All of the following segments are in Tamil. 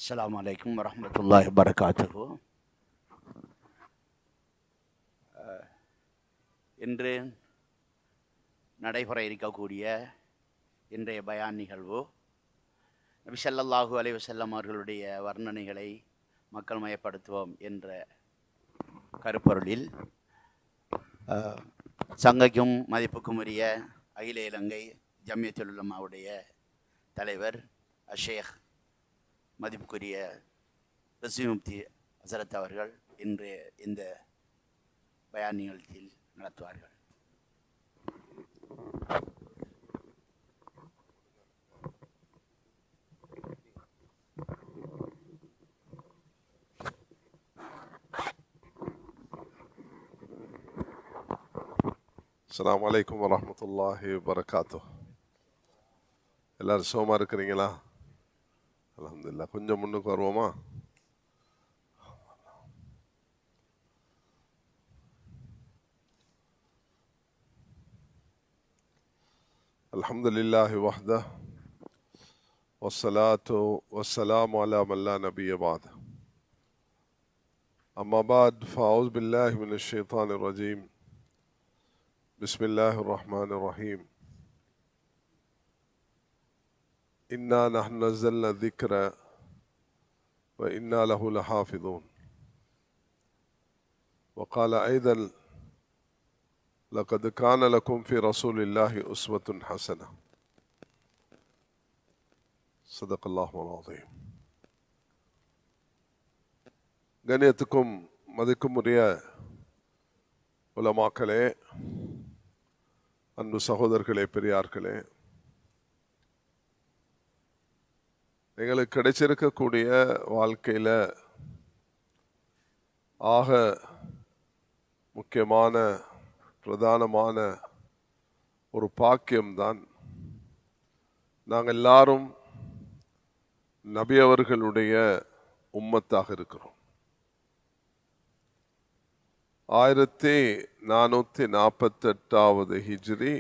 அஸ்ஸலாமு அலைக்கும் வரஹ்மத்துல்லாஹி வபரகாத்துஹு. இன்று நடைபெற இருக்கக்கூடிய இன்றைய பயான் நிகழ்வு நபி ஸல்லல்லாஹு அலைஹி வஸல்லம் அவர்களுடைய வர்ணனைகளை மக்கள் மயப்படுத்துவோம் என்ற கருப்பொருளில் சங்கைக்கும் மதிப்புக்கும் உரிய அகில இலங்கை ஜம்மியத்துல் உலமாவுடைய தலைவர் ஷேக் மதிப்புக்குரிய ரஸ்வி முஃப்தி ஹஸரத் அவர்கள் இன்று இந்த பயான் நிகழ்ச்சியில் நடத்துவார்கள். அஸ்ஸலாமு அலைக்கும் வரஹ்மத்துல்லாஹி வபரகாத்துஹு. எல்லாரும் சுகமா இருக்கிறீங்களா? அல்ஹம்துலில்லாஹ். கொஞ்சம் முன்னுக்கு வருவோமா? அல்ஹம்துலில்லாஹி வஹ்தஹு வஸ்ஸலாத்து வஸ்ஸலாமு அலா மன் லா நபிய்ய பஅத். அம்மா பஅத் ஃபஅஊது பில்லாஹி மினஷ் ஷைத்தானிர் ரஜீம். பிஸ்மில்லாஹிர் ரஹ்மானிர் ரஹீம். إنا نحن نزلنا الذكر وإنا له لحافظون. وقال أيضا لقد كان لكم في رسول الله أسوة حسنة. صدق الله العظيم. கண்ணியத்துக்கும் மதிக்கும் உரிய உலமாக்களே, அன்பு சகோதரர்களே, பெரியார்களே, எங்களுக்கு கிடைச்சிருக்கக்கூடிய வாழ்க்கையில் ஆக முக்கியமான பிரதானமான ஒரு பாக்கியம்தான் நாங்கள் எல்லாரும் நபி அவர்களுடைய உம்மத்தாக இருக்கிறோம். 1448 ஹிஜ்ரி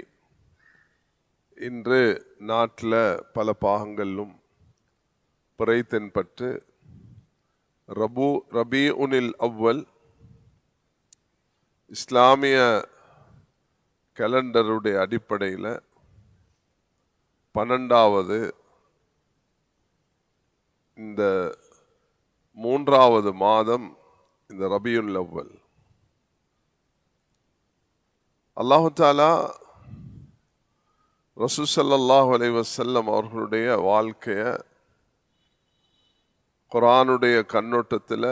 இன்று நாட்டில் பல பாகங்களிலும் பிறை தென்பட்டு ரபீஉனில் அவ்வல் இஸ்லாமிய கேலண்டருடைய அடிப்படையில் 12வது இந்த 3வது மாதம் இந்த ரபீஉல் அவ்வல். அல்லாஹு தஆலா ரசூல் ஸல்லல்லாஹு அலைஹி வஸல்லம் அவர்களுடைய வாழ்க்கைய குர்ஆனுடைய கண்ணோட்டத்தில்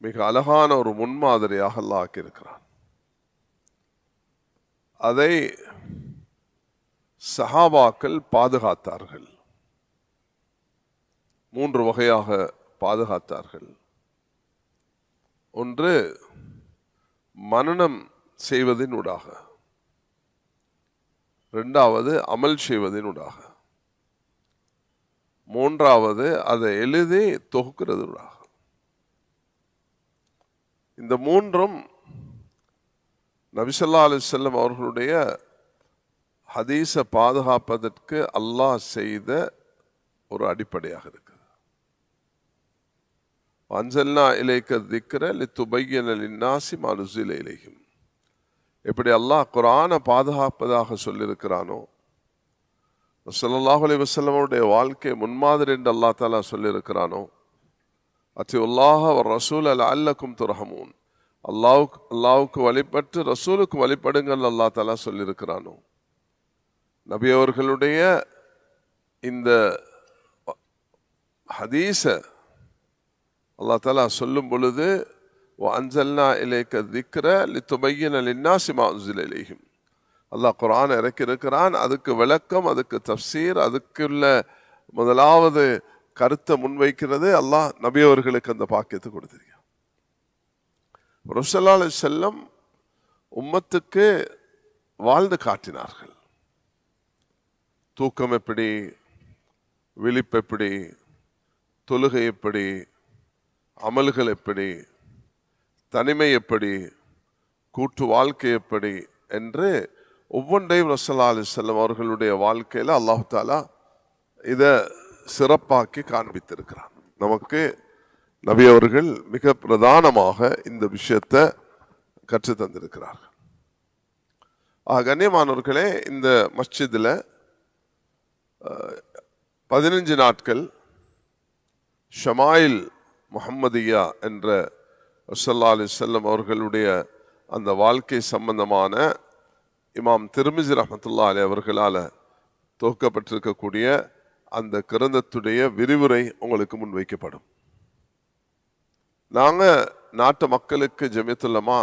மிக அழகான ஒரு முன்மாதிரியாக அல்லாஹ் ஆக்கியிருக்கிறான். அதை சஹாபாக்கள் பாதுகாத்தார்கள். 3 வகையாக பாதுகாத்தார்கள். ஒன்று மனனம் செய்வதினூடாக, 2வது அமல் செய்வதினூடாக, 3வது அதை எழுதி தொகுக்கிறதுடாக. இந்த 3ம் நபி ஸல்லல்லாஹு அலைஹி வஸல்லம் அவர்களுடைய ஹதீஸை பாதுகாப்பதற்கு அல்லாஹ் செய்த ஒரு அடிப்படையாக இருக்குது. அன்ஸல்னா இலைக்க திக்ர லிதுபய்யின லின்னாஸி மா நுஸில இலைஹிம். எப்படி அல்லாஹ் குர்ஆனை பாதுகாப்பதாக சொல்லியிருக்கிறானோ, ஸல்லல்லாஹு அலைஹி வஸல்லம் அவருடைய வாழ்க்கை முன்மாதிரி என்று அல்லாஹ் தஆலா சொல்லியிருக்கிறானோ, அத்தியுல்லாஹ வ ரசூல லஅல்லக்கும் துர்ஹமூன், அல்லாஹ்வுக்கு வழிபட்டு ரசூலுக்கு வழிபடுங்கள் அல்லாஹ் தஆலா சொல்லியிருக்கிறானோ, நபி அவர்களுடைய இந்த ஹதீஸை அல்லாஹ் தஆலா சொல்லும் பொழுது வ அன்ஸல்னா இலைக்க திக்ர லிதுபய்யின லின்னாஸி மா உன்ஸில இலைஹிம், அல்லாஹ் குர்ஆன் இறக்கி இருக்கிறான். அதுக்கு விளக்கம், அதுக்கு தஃப்சீர், அதுக்குள்ள முதலாவது கருத்தை முன்வைக்கிறது அல்லாஹ் நபி அவர்களுக்கு அந்த பாக்கியத்தை கொடுத்திருக்கான். ரசூல் ஸல்லல்லாஹு அலைஹி வஸல்லம் உம்மத்துக்கு வாழ்ந்து காட்டினார்கள். தூக்கம் எப்படி, விழிப்பு எப்படி, தொழுகை எப்படி, அமல்கள் எப்படி, தனிமை எப்படி, கூட்டு வாழ்க்கை எப்படி என்று ஒவ்வொன்றையும் ரசூலுல்லாஹி அலைஹி வஸல்லம் அவர்களுடைய வாழ்க்கையில் அல்லாஹ் தஆலா இதை சிறப்பாக்கி காண்பித்திருக்கிறான். நமக்கு நபி அவர்கள் மிக பிரதானமாக இந்த விஷயத்தை கற்று தந்திருக்கிறார்கள். கண்ணியமானவர்களே, இந்த மஸ்ஜிதில் 15 நாட்கள் ஷமாயில் முஹம்மதியா என்ற ஸல்லல்லாஹு அலைஹி வஸல்லம் அவர்களுடைய அந்த வாழ்க்கை சம்பந்தமான இமாம் திர்மிஸி ரஹ்மத்துல்லாஹி அலைஹி அவர்களால் தொகுக்கப்பட்டிருக்கக்கூடிய அந்த கிரந்தத்துடைய விரிவுரை உங்களுக்கு முன்வைக்கப்படும். நாங்கள் நாட்டு மக்களுக்கு ஜமியத்துல் உலமா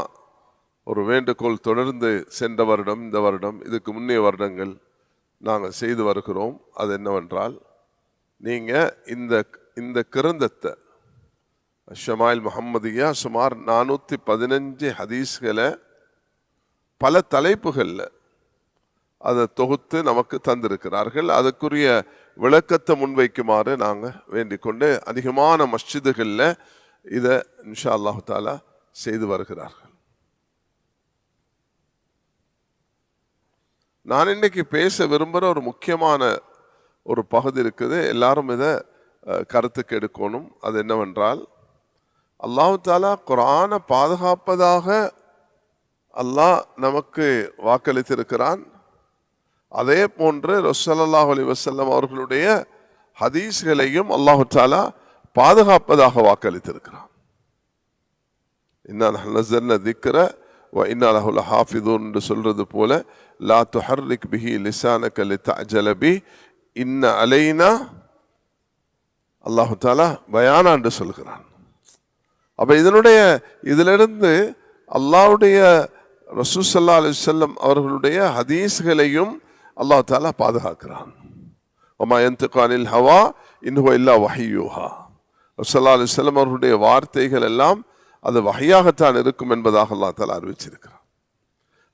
ஒரு வேண்டுகோள் தொடர்ந்து சென்ற வருடம், இந்த வருடம், இதுக்கு முன்னைய வருடங்கள் நாங்கள் செய்து வருகிறோம். அது என்னவென்றால், நீங்கள் இந்த கிரந்தத்தை ஷமாயில் முஹம்மதியா சுமார் 415 ஹதீஸ்களை பல தலைப்புகளில் அதை தொகுத்து நமக்கு தந்திருக்கிறார்கள். அதுக்குரிய விளக்கத்தை முன்வைக்குமாறு நாங்கள் வேண்டிக் கொண்டு அதிகமான மஸ்ஜிதுகளில் இதை இன்ஷா அல்லாஹு தாலா செய்து வருகிறார்கள். நான் இன்னைக்கு பேச விரும்புகிற ஒரு முக்கியமான ஒரு பகுதி இருக்குது. எல்லாரும் இதை கருத்துக்கு எடுக்கணும். அது என்னவென்றால், அல்லாஹு தாலா குர்ஆனை பாதுகாப்பதாக அல்லாஹ் நமக்கு வாக்களித்திருக்கிறான். அதே போன்று ஸல்லல்லாஹு அலைஹி வஸல்லம் அவர்களுடைய ஹதீஸ்களையும் அல்லாஹு தாலா பாதுகாப்பதாக வாக்களித்திருக்கிறான். இன்னா நஹ்னு நஸல்னா திக்ர வ இன்னா லஹு லஹாஃபிதூன் என்று சொல்றது போல, லா துஹர்ரிக் பிஹி லிசானக லிதஅஜல பி இன்ன அலைனா அல்லாஹு தாலா பயானா என்று சொல்கிறான். அப்ப இதிலிருந்து அல்லாஹ்வுடைய ரசூல் ஸல்லல்லாஹு அலைஹி வஸல்லம் அவர்களுடைய ஹதீஸ்களையும் அல்லாஹ் தாலா பாதுகாக்கிறான். வமா யன்திகு அனில் ஹவா இன் ஹுவ இல்லா வஹ்யூஹா. ஸல்லல்லாஹு அலைஹி வஸல்லம் அவர்களுடைய வார்த்தைகள் எல்லாம் அது வஹ்யாகத்தான் இருக்கும் என்பதாக அல்லாஹ் தாலா அறிவிச்சிருக்கிறான்.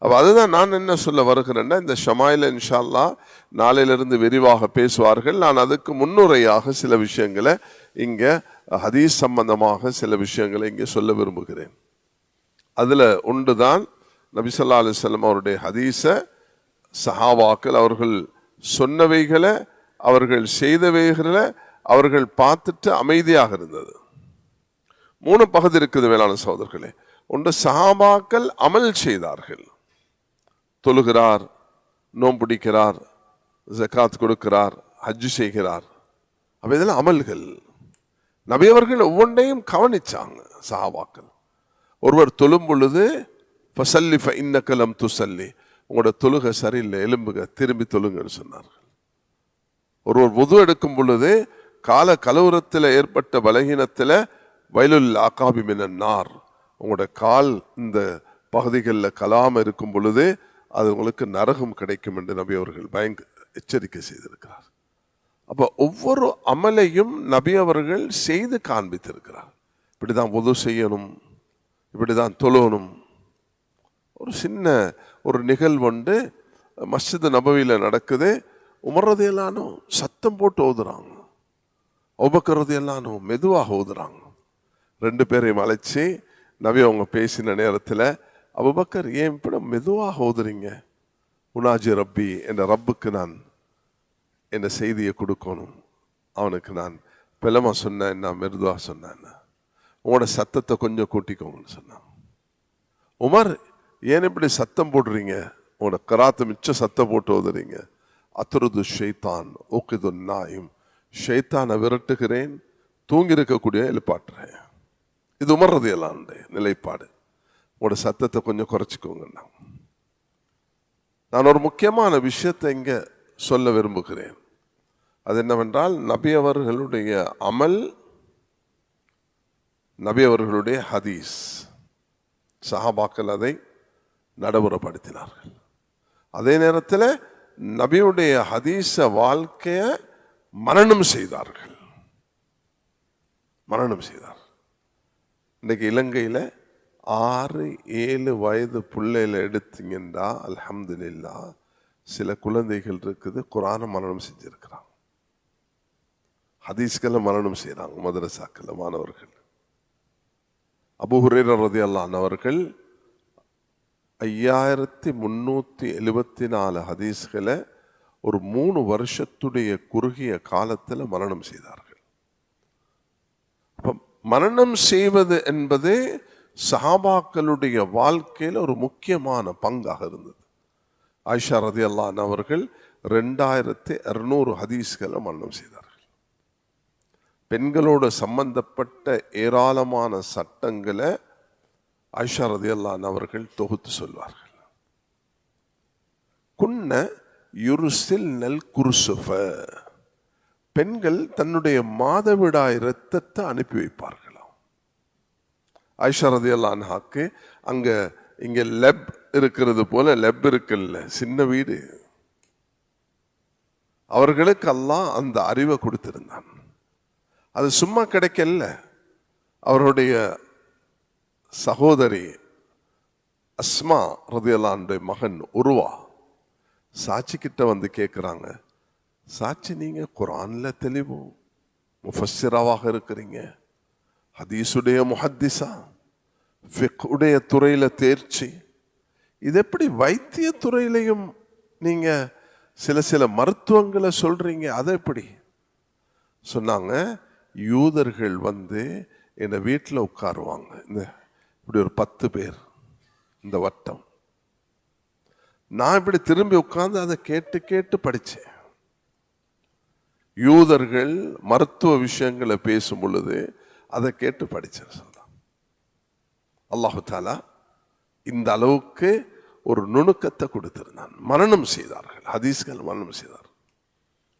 அப்போ அதுதான் நான் என்ன சொல்ல வருகிறேன்னா, இந்த ஷமாயில இன்ஷா அல்லாஹ் நாளையிலிருந்து விரிவாக பேசுவார்கள். நான் அதுக்கு முன்னுரையாக சில விஷயங்களை இங்கே ஹதீஸ் சம்பந்தமாக சில விஷயங்களை இங்கே சொல்ல விரும்புகிறேன். அதில் ஒன்றுதான் நபி ஸல்லல்லாஹு அலைஹி வஸல்லம் அவருடைய ஹதீஸை சஹாபாக்கள் அவர்கள் சொன்னவைகளை, அவர்கள் செய்தவைகளை அவர்கள் பார்த்துட்டு அமைதியாக இருந்தது. 3 பகுதி இருக்குது வேளாண் சகோதரர்களே. ஒன்று, சஹாபாக்கள் அமல் செய்தார்கள். தொழுகிறார், நோம்பிடிக்கிறார், ஜகாத் கொடுக்கிறார், ஹஜ் செய்கிறார். அப்ப இதெல்லாம் அமல்கள். நபி அவர்கள் ஒவ்வொன்றையும் கவனிச்சாங்க. சஹாபாக்கள் ஒருவர் தொழும் பொழுது ஃபஸல்லி ஃபஇன்னக லம் துஸல்லி, உங்களோட தொழுகை சரியில்லை, எலும்புக திரும்பி தொழுங்கன்னு சொன்னார்கள். ஒருவர் வுது எடுக்கும் பொழுது கால கலவரத்தில் ஏற்பட்ட பலகீனத்தில் வயலுல் ஆகாபி மினன் நார், உங்களோட கால் இந்த பகுதிகளில் கலாம இருக்கும் பொழுது அது உங்களுக்கு நரகம் கிடைக்கும் என்று நபி அவர்கள் எச்சரிக்கை செய்திருக்கிறார். அப்போ ஒவ்வொரு அமலையும் நபி அவர்கள் செய்து காண்பித்திருக்கிறார். இப்படிதான் வுது செய்யணும், இப்படிதான் தொழணும். ஒரு சின்ன ஒரு நிகழ்வுண்டு மஸ்ஜித் நபவியில் நடக்குது. உமர் ரலியல்லாஹு சத்தம் போட்டு ஓதுறாங்க, அபூபக்கர் ரலியல்லாஹு மெதுவாக ஓதுறாங்க. 2 பேரையும் அழைச்சி நபி அவங்க பேசின நேரத்தில், அபூபக்கர் ஏன் இப்படி மெதுவாக ஓதுறீங்க? உனாஜி ரப்பி, என்ற ரப்புக்கு நான் என்ன செய்தியை கொடுக்கணும், அவனுக்கு நான் பிளமா சொன்னேன், நான் மெதுவாக சொன்னேன், உங்களோட சத்தத்தை கொஞ்சம் கூட்டிக்கோங்கன்னு சொன்னான். உமர், ஏன் இப்படி சத்தம் போடுறீங்க? உங்களோட கராத்து மிச்ச சத்தம் போட்டு ஓதுறீங்க. அத்ருது ஷைத்தான் ஊக்கிது நாயும், ஷைத்தானை விரட்டுகிறேன், தூங்கி இருக்கக்கூடிய எழுப்பாட்டுறேன். இது உமர் ரலியல்லாஹு நிலைப்பாடு. உங்களோட சத்தத்தை கொஞ்சம் குறைச்சிக்கோங்க. நான் ஒரு முக்கியமான விஷயத்தை இங்க சொல்ல விரும்புகிறேன். அது என்னவென்றால், நபி அவர்களுடைய அமல், நபி அவர்களுடைய ஹதீஸ், சஹாபாக்கள் அதை நடைமுறைப்படுத்தினார்கள். அதே நேரத்தில் நபியுடைய ஹதீஸ வாழ்க்கைய மனனம் செய்தார்கள். இன்னைக்கு இலங்கையில் 6-7 வயது பிள்ளையில எடுத்தீங்கன்னா அல்ஹம்துலில்லாஹ் சில குழந்தைகள் இருக்குது, குர்ஆனை மனனம் செஞ்சிருக்கிறாங்க, ஹதீஸ்களை மனனம் செய்யறாங்க மதரசாக்கள் மாணவர்கள். அபூ ஹுரைரா ரலியல்லாஹு அன்ஹு அவர்கள் 5374 ஹதீஸ்களை ஒரு 3 வருஷத்துடைய குறுகிய காலத்தில் மரணம் செய்தார்கள். மரணம் செய்வது என்பது சஹாபாக்களுடைய வாழ்க்கையில் ஒரு முக்கியமான பங்காக இருந்தது. ஆயிஷா ரலியல்லாஹு அன்ஹா அவர்கள் 2600 ஹதீஸ்களை மரணம் செய்தார்கள். பெண்களோடு சம்பந்தப்பட்ட ஏராளமான சட்டங்களை ஆயிஷா ரலியல்லாஹு அன்ஹா அவர்கள் தொகுத்து சொல்வார்கள். குன்ன யுர்சில் நல் குர்சுஃப, பெண்கள் தன்னுடைய மாதவிடாய் இரத்தத்தை அனுப்பி வைப்பார்களாம். ஆயிஷா ரலியல்லாஹு அன்ஹாக்கு இங்க லெப் இருக்கிறது போல லெப் இருக்குல்ல, சின்ன வீடு, அவர்களுக்கு அல்லாஹ் அந்த அறிவை கொடுத்திருந்தான். அது சும்மா கிடைக்கல. அவருடைய சகோதரி அஸ்மா ரலியல்லாஹு அன்ஹா மகன் உருவா சாட்சி கிட்ட வந்து கேட்குறாங்க, சாட்சி நீங்க குர்ஆன்ல தெளிவு முஃபஸ்ஸிராவாக இருக்கிறீங்க, ஹதீஸுடைய முஹத்திஸா, ஃபிக்ஹுடைய துறையில தேர்ச்சி, இது எப்படி வைத்திய துறையிலையும் நீங்க சில மருத்துவங்களை சொல்றீங்க, அதை எப்படி சொன்னாங்க? யூதர்கள் வந்து என்னை வீட்டில் உட்காருவாங்க, இப்படி ஒரு 10 பேர் இந்த வட்டம், நான் இப்படி திரும்பி உட்கார்ந்து அதை கேட்டு கேட்டு படிச்சேன். யூதர்கள் மருத்துவ விஷயங்களை பேசும் பொழுது அதை கேட்டு படிச்சேன். சொல்றான் அல்லாஹு தஆலா இந்த அளவுக்கு ஒரு நுணுக்கத்தை கொடுத்திருந்தான். மரணம் செய்தார்கள், ஹதீஸ்கள் மரணம் செய்தார்கள்.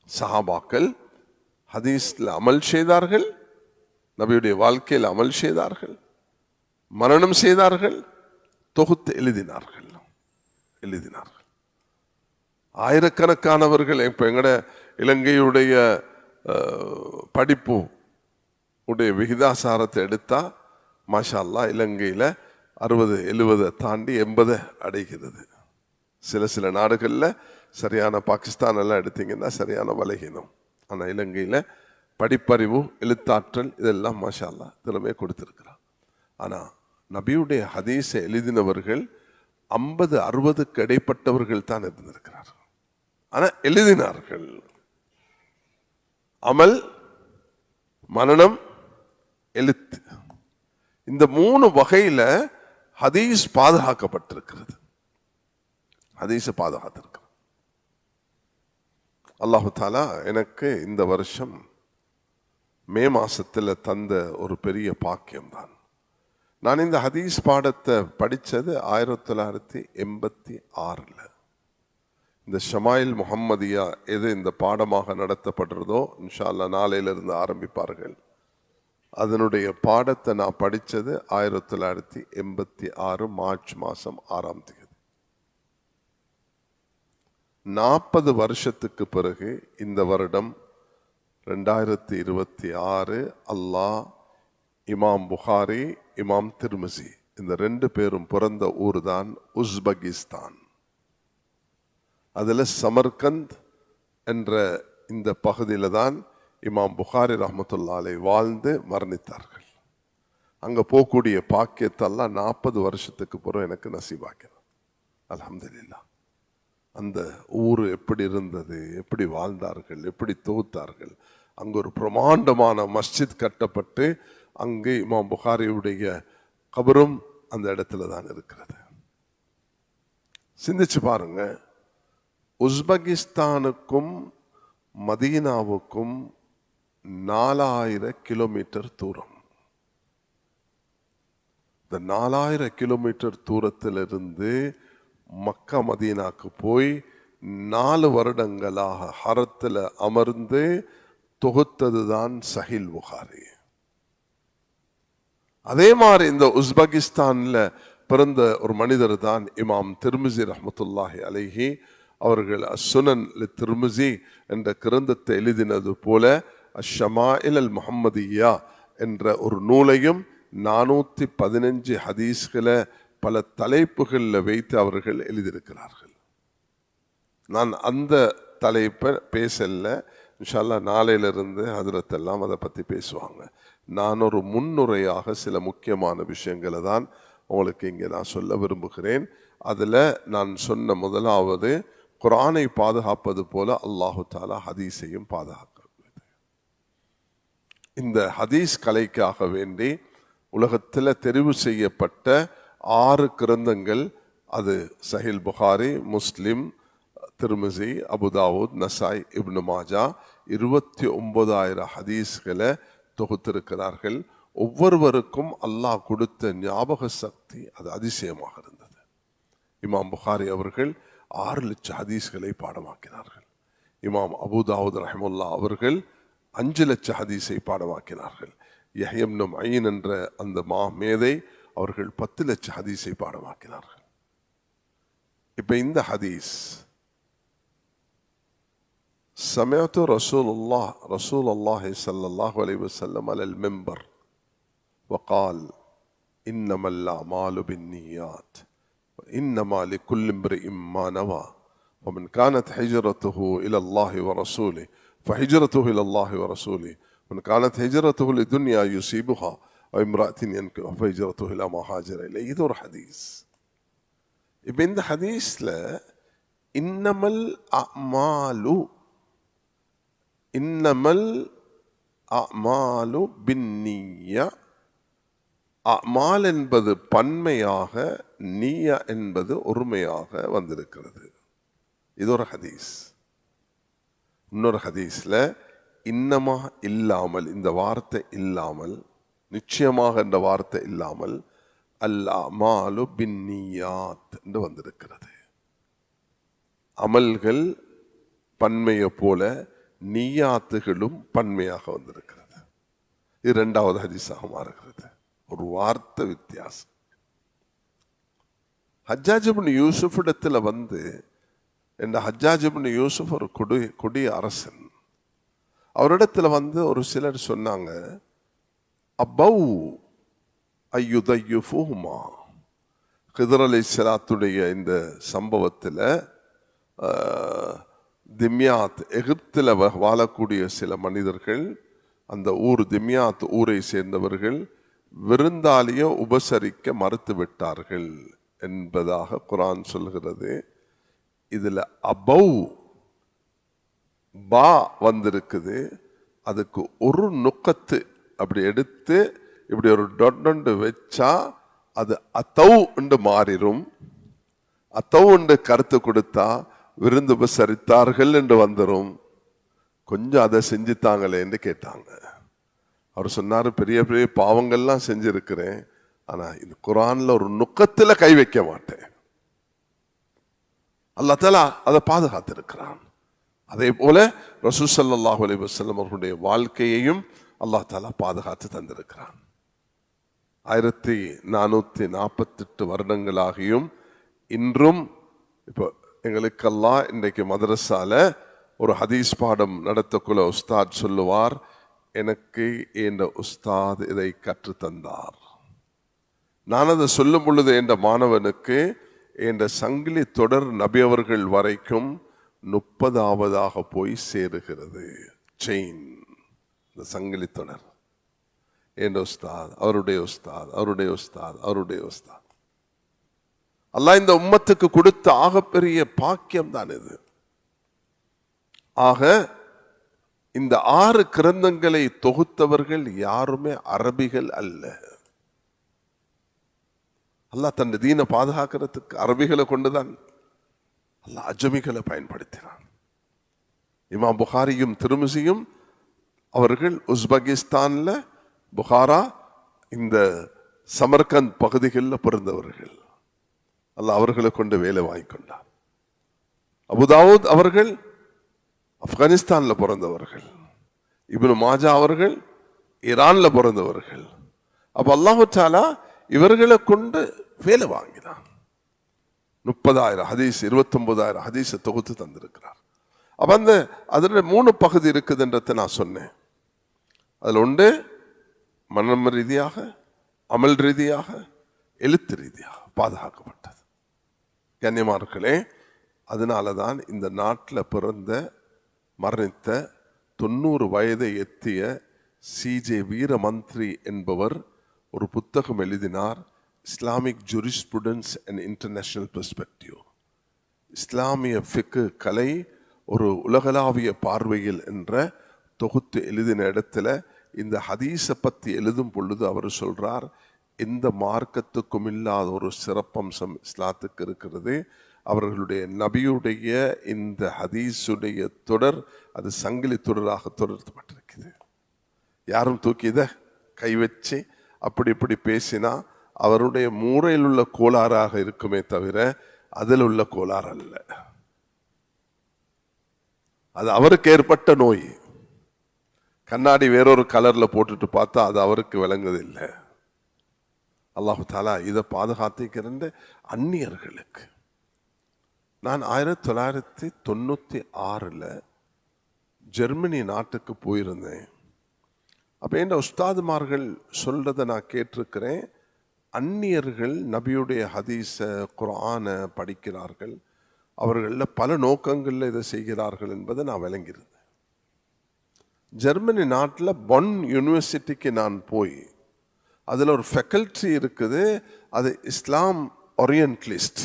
சஹாபாக்கள் ஹதீஸ்ல அமல் செய்தார்கள், நபியுடைய வாழ்க்கையில் அமல் செய்தார்கள், மரணம் செய்தார்கள், தொகுத்து எழுதினார்கள். ஆயிரக்கணக்கானவர்கள் இப்ப எங்கட இலங்கையுடைய படிப்பு உடைய விகிதாசாரத்தை எடுத்தா மாஷா அல்லாஹ் இலங்கையில 60-70 தாண்டி 80 அடைகிறது. சில நாடுகள்ல சரியான பாகிஸ்தான் எல்லாம் எடுத்தீங்கன்னா சரியான பலகீனம். ஆனா இலங்கையில படிப்பறிவு, எழுத்தாற்றல் இதெல்லாம் மாஷா அல்லாஹ் திறமையை கொடுத்திருக்கிறார். ஆனா நபியுடைய ஹதீஸை எழுதினவர்கள் 50-60க்கு இடைப்பட்டவர்கள் தான் இருந்திருக்கிறார்கள். ஆனா எழுதினார்கள். அமல், மரணம், எழுத்து, இந்த 3 வகையில ஹதீஸ் பாதுகாக்கப்பட்டிருக்கிறது. ஹதீஸை பாதுகாத்திருக்கிறது. அல்லாஹு தஆலா எனக்கு இந்த வருஷம் மே மாசத்துல தந்த ஒரு பெரிய பாக்கியம் தான். நான் இந்த ஹதீஸ் பாடத்தை படித்தது 1986. இந்த ஷமாயில் முஹம்மதியா எது இந்த பாடமாக நடத்தப்படுறதோ இன்ஷா அல்லாஹ் நாளையிலிருந்து ஆரம்பிப்பார்கள். அதனுடைய பாடத்தை நான் படித்தது 1986 மார்ச் மாதம் 6ஆம் தேதி. 40 வருஷத்துக்கு பிறகு இந்த வருடம் 2026 அல்லாஹ் இமாம் புகாரி, இமாம் திர்மிசி இந்த 2 பேரும் பிறந்த ஊர் தான் உஸ்பெகிஸ்தான். அதுல சமர்கந்த் என்ற இந்த பகுதியில தான் இமாம் புகாரி ரஹ்மத்துல்லாஹி அலைஹி வாழ்ந்து மரணித்தார்கள். அங்க போகக்கூடிய பாக்கியத்தெல்லாம் 40 வருஷத்துக்கு பிறகு எனக்கு நசீபாக்கிறது. அல்ஹம்துலில்லாஹ். அந்த ஊர் எப்படி இருந்தது, எப்படி வாழ்ந்தார்கள், எப்படி தொகுத்தார்கள். அங்க ஒரு பிரமாண்டமான மஸ்ஜித் கட்டப்பட்டு அங்கே இமாம் புகாரியுடைய கபரும் அந்த இடத்துல தான் இருக்கிறது. சிந்திச்சு பாருங்க, உஸ்பெகிஸ்தானுக்கும் மதீனாவுக்கும் 4000 கிலோமீட்டர் தூரம். இந்த 4000 கிலோமீட்டர் தூரத்திலிருந்து மக்கா மதீனாக்கு போய் 4 வருடங்களாக ஹரத்தில் அமர்ந்து தொகுத்ததுதான் சஹீல் புகாரி. அதே மாதிரி இந்த உஸ்பெகிஸ்தான்ல பிறந்த ஒரு மனிதர் தான் இமாம் திர்மிசி ரஹ்மத்துல்லாஹி அலைஹி. அவர்கள் அஸ்ஸுனன் திர்மிசி என்ற கிரந்தத்தை எழுதினது போல அஷ்ஷமாயில் அல் முஹம்மதியா என்ற ஒரு நூலையும் 415 ஹதீஸ்களை பல தலைப்புகளில் வைத்து அவர்கள் எழுதியிருக்கிறார்கள். நான் அந்த தலைப்பை பேசல, இன்ஷா அல்லாஹ் நாளையிலிருந்து ஹஜ்ரத் எல்லாம் அதை பற்றி பேசுவாங்க. நான் ஒரு முன்னுரையாக சில முக்கியமான விஷயங்களை தான் உங்களுக்கு இங்கே நான் சொல்ல விரும்புகிறேன். அதில் நான் சொன்ன முதலாவது குர்ஆனை பாதுகாப்பது போல அல்லாஹு தாலா ஹதீஸையும் பாதுகாக்கிறது. இந்த ஹதீஸ் கலைக்காக வேண்டி உலகத்தில் தெரிவு செய்யப்பட்ட 6 கிரந்தங்கள், அது சஹீல் புகாரி, முஸ்லிம், திர்மிசி, அபுதாவூத், நசாய், இப்னு மாஜா, 29,000 ஹதீஸ்களை தொகுத்திருக்கிறார்கள். ஒவ்வொருவருக்கும் அல்லாஹ் கொடுத்த ஞாபக சக்தி அது அதிசயமாக இருந்தது. இமாம் புகாரி அவர்கள் 6 லட்சம் ஹதீஸ்களை பாடமாக்கினார்கள். இமாம் அபுதாவூத் ரஹ்மத்துல்லாஹ் அவர்கள் 5 லட்சம் ஹதீஸை பாடமாக்கினார்கள். யஹ்யா இப்னு மயீன் என்ற அந்த மேதை அவர்கள் 10 லட்சம் ஹதீஸை பாடமாக்கினார்கள். இப்ப இந்த ஹதீஸ் سمعت رسول الله صلى الله عليه وسلم على المنبر وقال إنما الأعمال بالنيات وإنما لكل امرئ ما نوى ومن كانت هجرته إلى الله ورسوله فهجرته إلى الله ورسوله ومن كانت هجرته لدنيا يصيبها وامرأة ينكحها فهجرته إلى ما هاجر إليه. இது ஒரு ஹதீஸ். இப்ப இந்த ஹதீஸ்ல இன்னமல் அமாலு பின்னிய்யா, அமால் என்பது பன்மையாக, நிய்யா என்பது ஒருமையாக வந்திருக்கிறது. இது ஒரு ஹதீஸ். இன்னொரு ஹதீஸ்ல இன்னமா இல்லாமல், இந்த வார்த்தை இல்லாமல், நிச்சயமாக என்ற வார்த்தை இல்லாமல் அல் அமாலு பின்னியாத் என்று வந்திருக்கிறது. அமல்கள் பன்மையை போல நியாத்துகளும் பன்மையாக வந்திருக்கிறது. இது 2வது ஹதீஸாக மாறுகிறது. ஒரு வார்த்தை வித்தியாசம். ஹஜ்ஜாஜ் இப்னு யூசுப் இடத்துல இந்த ஹஜ்ஜாஜ் இப்னு யூசுப் ஒரு கொடிய அரசன். அவரிடத்துல ஒரு சிலர் சொன்னாங்க, அபௌ ஐயுதையுஃபுஹுமா. கிதர் அலைஹிஸ்ஸலாத்துடைய இந்த சம்பவத்தில் திம்யாத், எகிப்தில் வாழக்கூடிய சில மனிதர்கள், அந்த ஊர் திம்யாத் ஊரை சேர்ந்தவர்கள் விருந்தாளியை உபசரிக்க மறுத்து விட்டார்கள் என்பதாக குர்ஆன் சொல்கிறது. இதுல அபௌ பா வந்திருக்குது. அதுக்கு ஒரு நுக்கத்து அப்படி எடுத்து இப்படி ஒரு டொண்டு வச்சா அது அத்தௌ என்று மாறிடும். அத்தௌ என்று கருத்து கொடுத்தா விருந்து உபசரித்தார்கள் என்று வந்துடும். கொஞ்சம் அதை செஞ்சுத்தாங்களே என்று கேட்டாங்க. அவர் சொன்னாரு, பெரிய பெரிய பாவங்கள்லாம் செஞ்சிருக்கிறேன், ஆனா இந்த குர்ஆன்ல ஒரு நுக்கத்துல கை வைக்க மாட்டேன். அல்லாஹ் தஆலா அதை பாதுகாத்திருக்கிறான். அதே போல ரசூல் ஸல்லல்லாஹு அலைஹி வஸல்லம் அவர்களுடைய வாழ்க்கையையும் அல்லாஹ் தஆலா பாதுகாத்து தந்திருக்கிறான். 1448 வருடங்களாகியும் இன்றும் இப்போ எங்களுக்கெல்லாம் இன்றைக்கு மதரசால ஒரு ஹதீஸ் பாடம் நடத்தக்குள்ள உஸ்தாத் சொல்லுவார், எனக்கு என்ற உஸ்தாத் இதை கற்று தந்தார். நான் அதை சொல்லும் பொழுது என்ற மாணவனுக்கு என்ற சங்கிலி தொடர் நபி அவர்கள் வரைக்கும் 30ஆவதாக போய் சேருகிறது. செயின், இந்த சங்கிலி தொடர். என்ற உஸ்தாத், அவருடைய உஸ்தாத், அவருடைய உஸ்தாத், அவருடைய உஸ்தாத். அல்லாஹ் இந்த உம்மத்துக்கு கொடுத்த ஆகப்பெரிய பாக்கியம் தான் இது. ஆக இந்த 6 கிரந்தங்களை தொகுத்தவர்கள் யாருமே அரபிகள் அல்ல. அல்லாஹ் தன் தீனை பாதுகாக்கிறதுக்கு அரபிகளை கொண்டுதான் அல்லாஹ் அஜமிகளை பயன்படுத்தினான். இமாம் புகாரியும் திருமிசியும் அவர்கள் உஸ்பெகிஸ்தான்ல, புகாரா, இந்த சமர்கந்த் பகுதிகளில் பிறந்தவர்கள். அல்லாஹ் அவர்களை கொண்டு வேலை வாங்கிக்கொண்டார். அபுதாவூத் அவர்கள் ஆப்கானிஸ்தான்ல பிறந்தவர்கள். இப்னு மாஜா அவர்கள் ஈரான்ல பிறந்தவர்கள். அப்ப அல்லாஹ் தஆலா இவர்களை கொண்டு வேலை வாங்கினான். 30,000 ஹதீஸ், 29,000 ஹதீஸை தொகுத்து தந்திருக்கிறார். அப்ப அதுல 3 பகுதி இருக்குதுன்றதை நான் சொன்னேன். அதுல ஒன்று மனம் ரீதியாக, அமல் ரீதியாக, எழுத்து ரீதியாக பாதுகாக்கப்பட்டது. கண்ணியமானவர்களே, அதனாலதான் இந்த நாட்டில் பிறந்த மரணித்த 90 வயதை எத்திய சிஜே வீரமந்திரி என்பவர் ஒரு புத்தகம் எழுதினார், இஸ்லாமிக் ஜூரிஸ்ப்ருடன்ஸ் அண்ட் இன்டர்நேஷனல் பெர்ஸ்பெக்டிவ். இஸ்லாமிய ஃபிக்கு கலை ஒரு உலகளாவிய பார்வையில் என்ற தொகுத்து எழுதின இடத்துல இந்த ஹதீஸை பற்றி எழுதும் பொழுது அவர் சொல்றார், எந்த மார்க்கத்துக்கும் இல்லாத ஒரு சிறப்பம்சம் இஸ்லாத்துக்கு இருக்கிறது. அவர்களுடைய நபியுடைய இந்த ஹதீஸுடைய தொடர் அது சங்கிலி தொடராக தொடர்பட்டிருக்குது. யாரும் தூக்கி இதை கை வச்சு அப்படி இப்படி பேசினா அவருடைய மூளையில் உள்ள கோளாறாக இருக்குமே தவிர அதில் உள்ள கோளாறு அல்ல. அது அவருக்கு ஏற்பட்ட நோய். கண்ணாடி வேறொரு கலர்ல போட்டுட்டு பார்த்தா அது அவருக்கு விளங்குதில்லை. அல்லாஹு தாலா இதை பாதுகாத்திருக்கிற அந்நியர்களுக்கு. நான் 1996 ஜெர்மனி நாட்டுக்கு போயிருந்தேன். அப்ப என் உஸ்தாதுமார்கள் சொல்றதை நான் கேட்டிருக்கிறேன். அந்நியர்கள் நபியுடைய ஹதீஸ குர்ஆன படிக்கிறார்கள், அவர்கள பல நோக்கங்கள்ல இதை செய்கிறார்கள் என்பதை நான் விளங்கியிருந்தேன். ஜெர்மனி நாட்டில் பொன் யூனிவர்சிட்டிக்கு நான் போய் அதில் ஒரு ஃபேக்கல்டி இருக்குது, அது இஸ்லாம் ஓரியன்டலிஸ்ட்,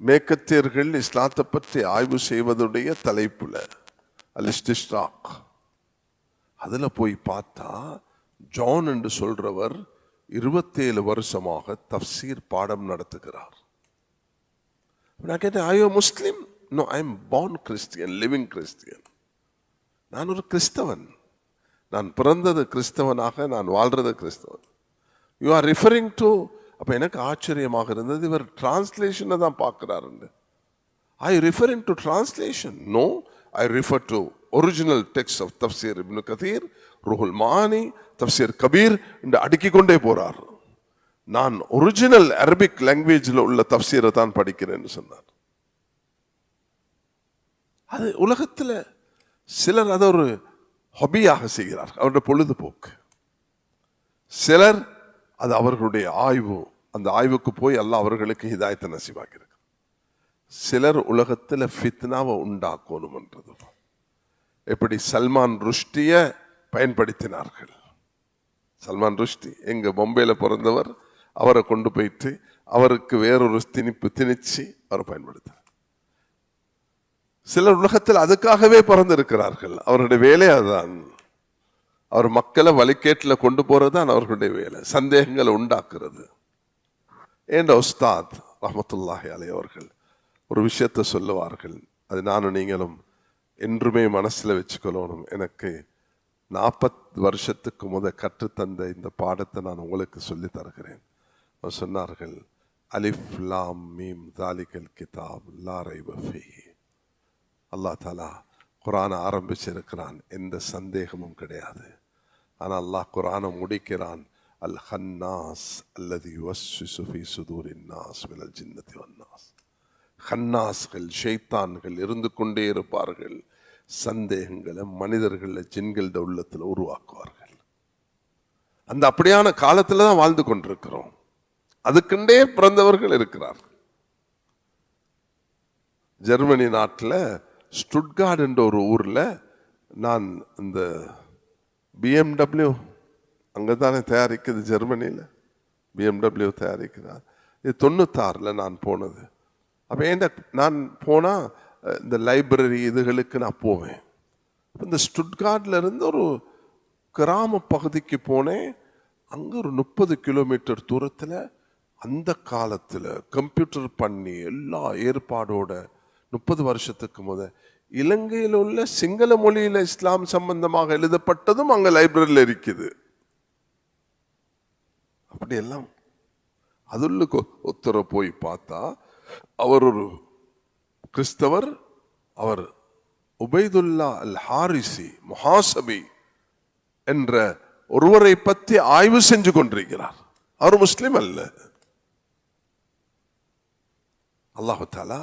மேற்கத்தியர்கள் இஸ்லாத்தை பற்றி ஆய்வு செய்வதுடைய தலைப்புல அல்-இஸ்திஷ்ராக். அதுல போய் பார்த்தா ஜான் என்று சொல்றவர் 27 வருஷமாக தஃப்சீர் பாடம் நடத்துகிறார். நான் கேட்டேன், ஐயோ Muslim? No, I am born Christian, living Christian. நான் ஒரு கிறிஸ்தவன், நான் பிறந்தது கிறிஸ்தவனாக, நான் வாழ்றது கிறிஸ்தவன். You are referring to. அப்ப எனக்கு ஆச்சரியமாக இருந்தது, இவர் டிரான்ஸ்லேஷனை தான் பார்க்கிறாரு. I referring to translation? No, I refer to original text of Tafsir Ibn Kathir, Ruhul Maani, Tafsir Kabir என்று அடுக்கிக் கொண்டே போறார். நான் ஒரிஜினல் அரபிக் லாங்குவேஜில் உள்ள தஃப்சீரை தான் படிக்கிறேன்னு சொன்னார். அது உலகத்தில் சிலர் அதை ஒரு ஹாபியாக செய்கிறார்கள், அவருடைய பொழுதுபோக்கு. சிலர் அது அவர்களுடைய ஆய்வு, அந்த ஆய்வுக்கு போய் அல்லாஹ் அவர்களுக்கு ஹிதாயத்தை நசீபாக்கிறார். சிலர் உலகத்தில் ஃபித்னாவை உண்டாக்கணும் என்றது. எப்படி சல்மான் ருஷ்டிய பயன்படுத்தினார்கள். சல்மான் ருஷ்டி எங்க பொம்பையில பிறந்தவர், அவரை கொண்டு போயிட்டு அவருக்கு வேறொரு திணிச்சு அவரை பயன்படுத்தினார். சிலர் உலகத்தில் அதுக்காகவே பிறந்திருக்கிறார்கள், அவருடைய வேலை அதுதான். அவர் மக்களை வழிகேட்டில் கொண்டு போறதுதான் அவர்களுடைய வேலை, சந்தேகங்களை உண்டாக்குறது. என்ற உஸ்தாத் ரஹ்மத்துல்லாஹி அலைஹி அவர்கள் ஒரு விஷயத்தை சொல்லுவார்கள், அது நானும் நீங்களும் என்றுமே மனசுல வச்சுக்கொள்ளணும். எனக்கு 40 வருஷத்துக்கு கற்றுத்தந்த இந்த பாடத்தை நான் உங்களுக்கு சொல்லி தருகிறேன். அவர் சொன்னார்கள், அலிஃப் லாம் மீம் தாலிகல் கிதாப் லா ரைப ஃபீஹி. அல்லாஹ் தஆலா குர்ஆனை ஆரம்பிச்சிருக்கிறான், எந்த சந்தேகமும் கிடையாது. ஆனால் அல்லாஹ் குர்ஆனை முடிக்கிறான், அல் ஹன்னாஸ் அல்லதி யுவஸ்விசு ஃபீ சுதூரின் நாஸ் மினல் ஜின்னதி வன்னாஸ். ஹன்னாஸ்கள், ஷைத்தான்கள் இருந்து கொண்டே இருப்பார்கள், சந்தேகங்களை மனிதர்கள் ஜின்கள உள்ளத்தில் உருவாக்குவார்கள். அந்த அப்படியான காலத்துல தான் வாழ்ந்து கொண்டிருக்கிறோம். அதுக்குண்டே பிறந்தவர்கள் இருக்கிறார்கள். ஜெர்மனி நாட்டில் ஸ்டுட்கார்ட் என்ற ஒரு ஊர்ல நான் இந்த BMW அங்கதானே தயாரிக்குது, ஜெர்மனியில BMW தயாரிக்கிறார். இது 96 நான் போனது. அப்ப நான் போனா இந்த லைப்ரரி இதுகளுக்கு நான் போவேன். இந்த ஸ்டுட்கார்ட்ல இருந்து ஒரு கிராம பகுதிக்கு போனேன். அங்க ஒரு 30 கிலோமீட்டர் தூரத்துல அந்த காலத்துல கம்ப்யூட்டர் பண்ணி எல்லா ஏற்பாடோட 30 வருஷத்துக்கு இலங்கையில் உள்ள சிங்கள மொழியில இஸ்லாம் சம்பந்தமாக எழுதப்பட்டதும் அங்க லைப்ரரியில இருக்குது. அப்படியெல்லாம் அதுள்ள ஒருத்தரை போய் பார்த்தா அவர் ஒரு கிறிஸ்தவர். அவர் உபைதுல்லா அல் ஹாரிசி முஹாசபி என்ற ஒருவரை பற்றி ஆய்வு செஞ்சு கொண்டிருக்கிறார். அவர் முஸ்லிம் அல்ல. அல்லாஹு தஆலா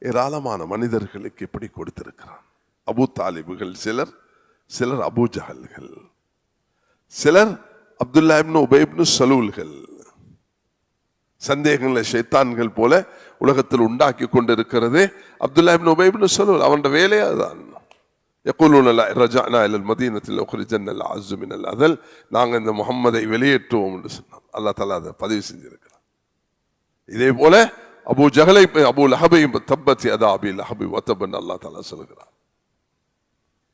ஏராளமான மனிதர்களுக்கு இப்படி கொடுத்திருக்கிறான். அபு தாலிபுகள் சிலர், சிலர் அபு ஜஹல்கள், சிலர் அப்துல்லா இப்னு உபை இப்னு சலூல்கள். சந்தேகங்களை ஷைத்தான்கள் போல உலகத்தில் உண்டாக்கி கொண்டிருக்கிறது அப்துல்லா இப்னு உபை இப்னு சலூல். அவனுடைய வேலையே அதுதான். யகூலுன லா ரஜஅனா இலல் மதீனத்தில் உக்ரிஜன்னா அல் அஸ்ஸு மினல் அதல். நாங்க இந்த முஹம்மதை வெளியேற்றுவோம் என்று சொன்னார். அல்லாஹ் தஆலா அதை பதிவு செஞ்சிருக்கிறார். இதே போல அபூ ஜஹலை அபூ லஹபையும் தப்பத் யதா அபீ லஹபி வதபன் அல்லாஹ் தஆலா சொல்கிறார்.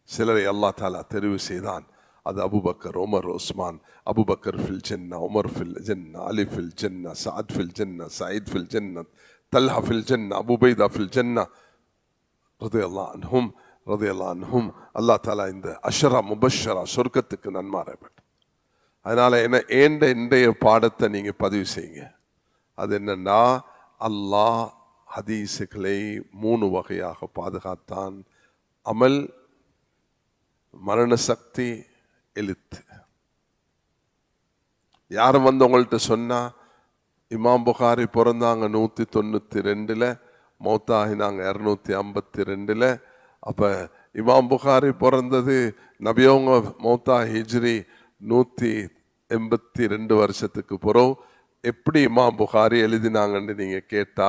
சிலரை அல்லாஹ் தஆலா தெரிவு செய்தான். அது அபூபக்கர், உமர், உஸ்மான். அபூபக்கர் ஃபில் ஜன்னா, உமர் ஃபில் ஜன்னா, அலி ஃபில் ஜன்னா, சஅத் ஃபில் ஜன்னா, சயீத் ஃபில் ஜன்னா, தல்ஹா ஃபில் ஜன்னா, அபூ உபைதா ஃபில் ஜன்னா ரலியல்லாஹு அன்ஹும் ரலியல்லாஹு அன்ஹும். அல்லாஹ் தஆலா இந்த அஷரா முபஷ்ஷரா சொர்க்கத்துக்கு நன்மாராயப்பட்ட. அதனால இன்றைய பாடத்தை நீங்க பதிவு செய்யுங்க. அது என்னன்னா, அல்லாஹ் ஹதீஸுகளை 3 வகையாக பாதுகாத்தான். அமல், மரண சக்தி, எழுத்து. யாரும் வந்து உங்கள்கிட்ட சொன்னா இமாம் புகாரி பிறந்தாங்க 192, மௌத்தாகினாங்க 252. அப்ப இமாம் புகாரி பிறந்தது நபியவங்க மௌத்தா ஹிஜ்ரி 182 வருஷத்துக்கு பிறகு எப்படி இமாம் புகாரி எழுதினாங்கன்னு நீங்க கேட்டா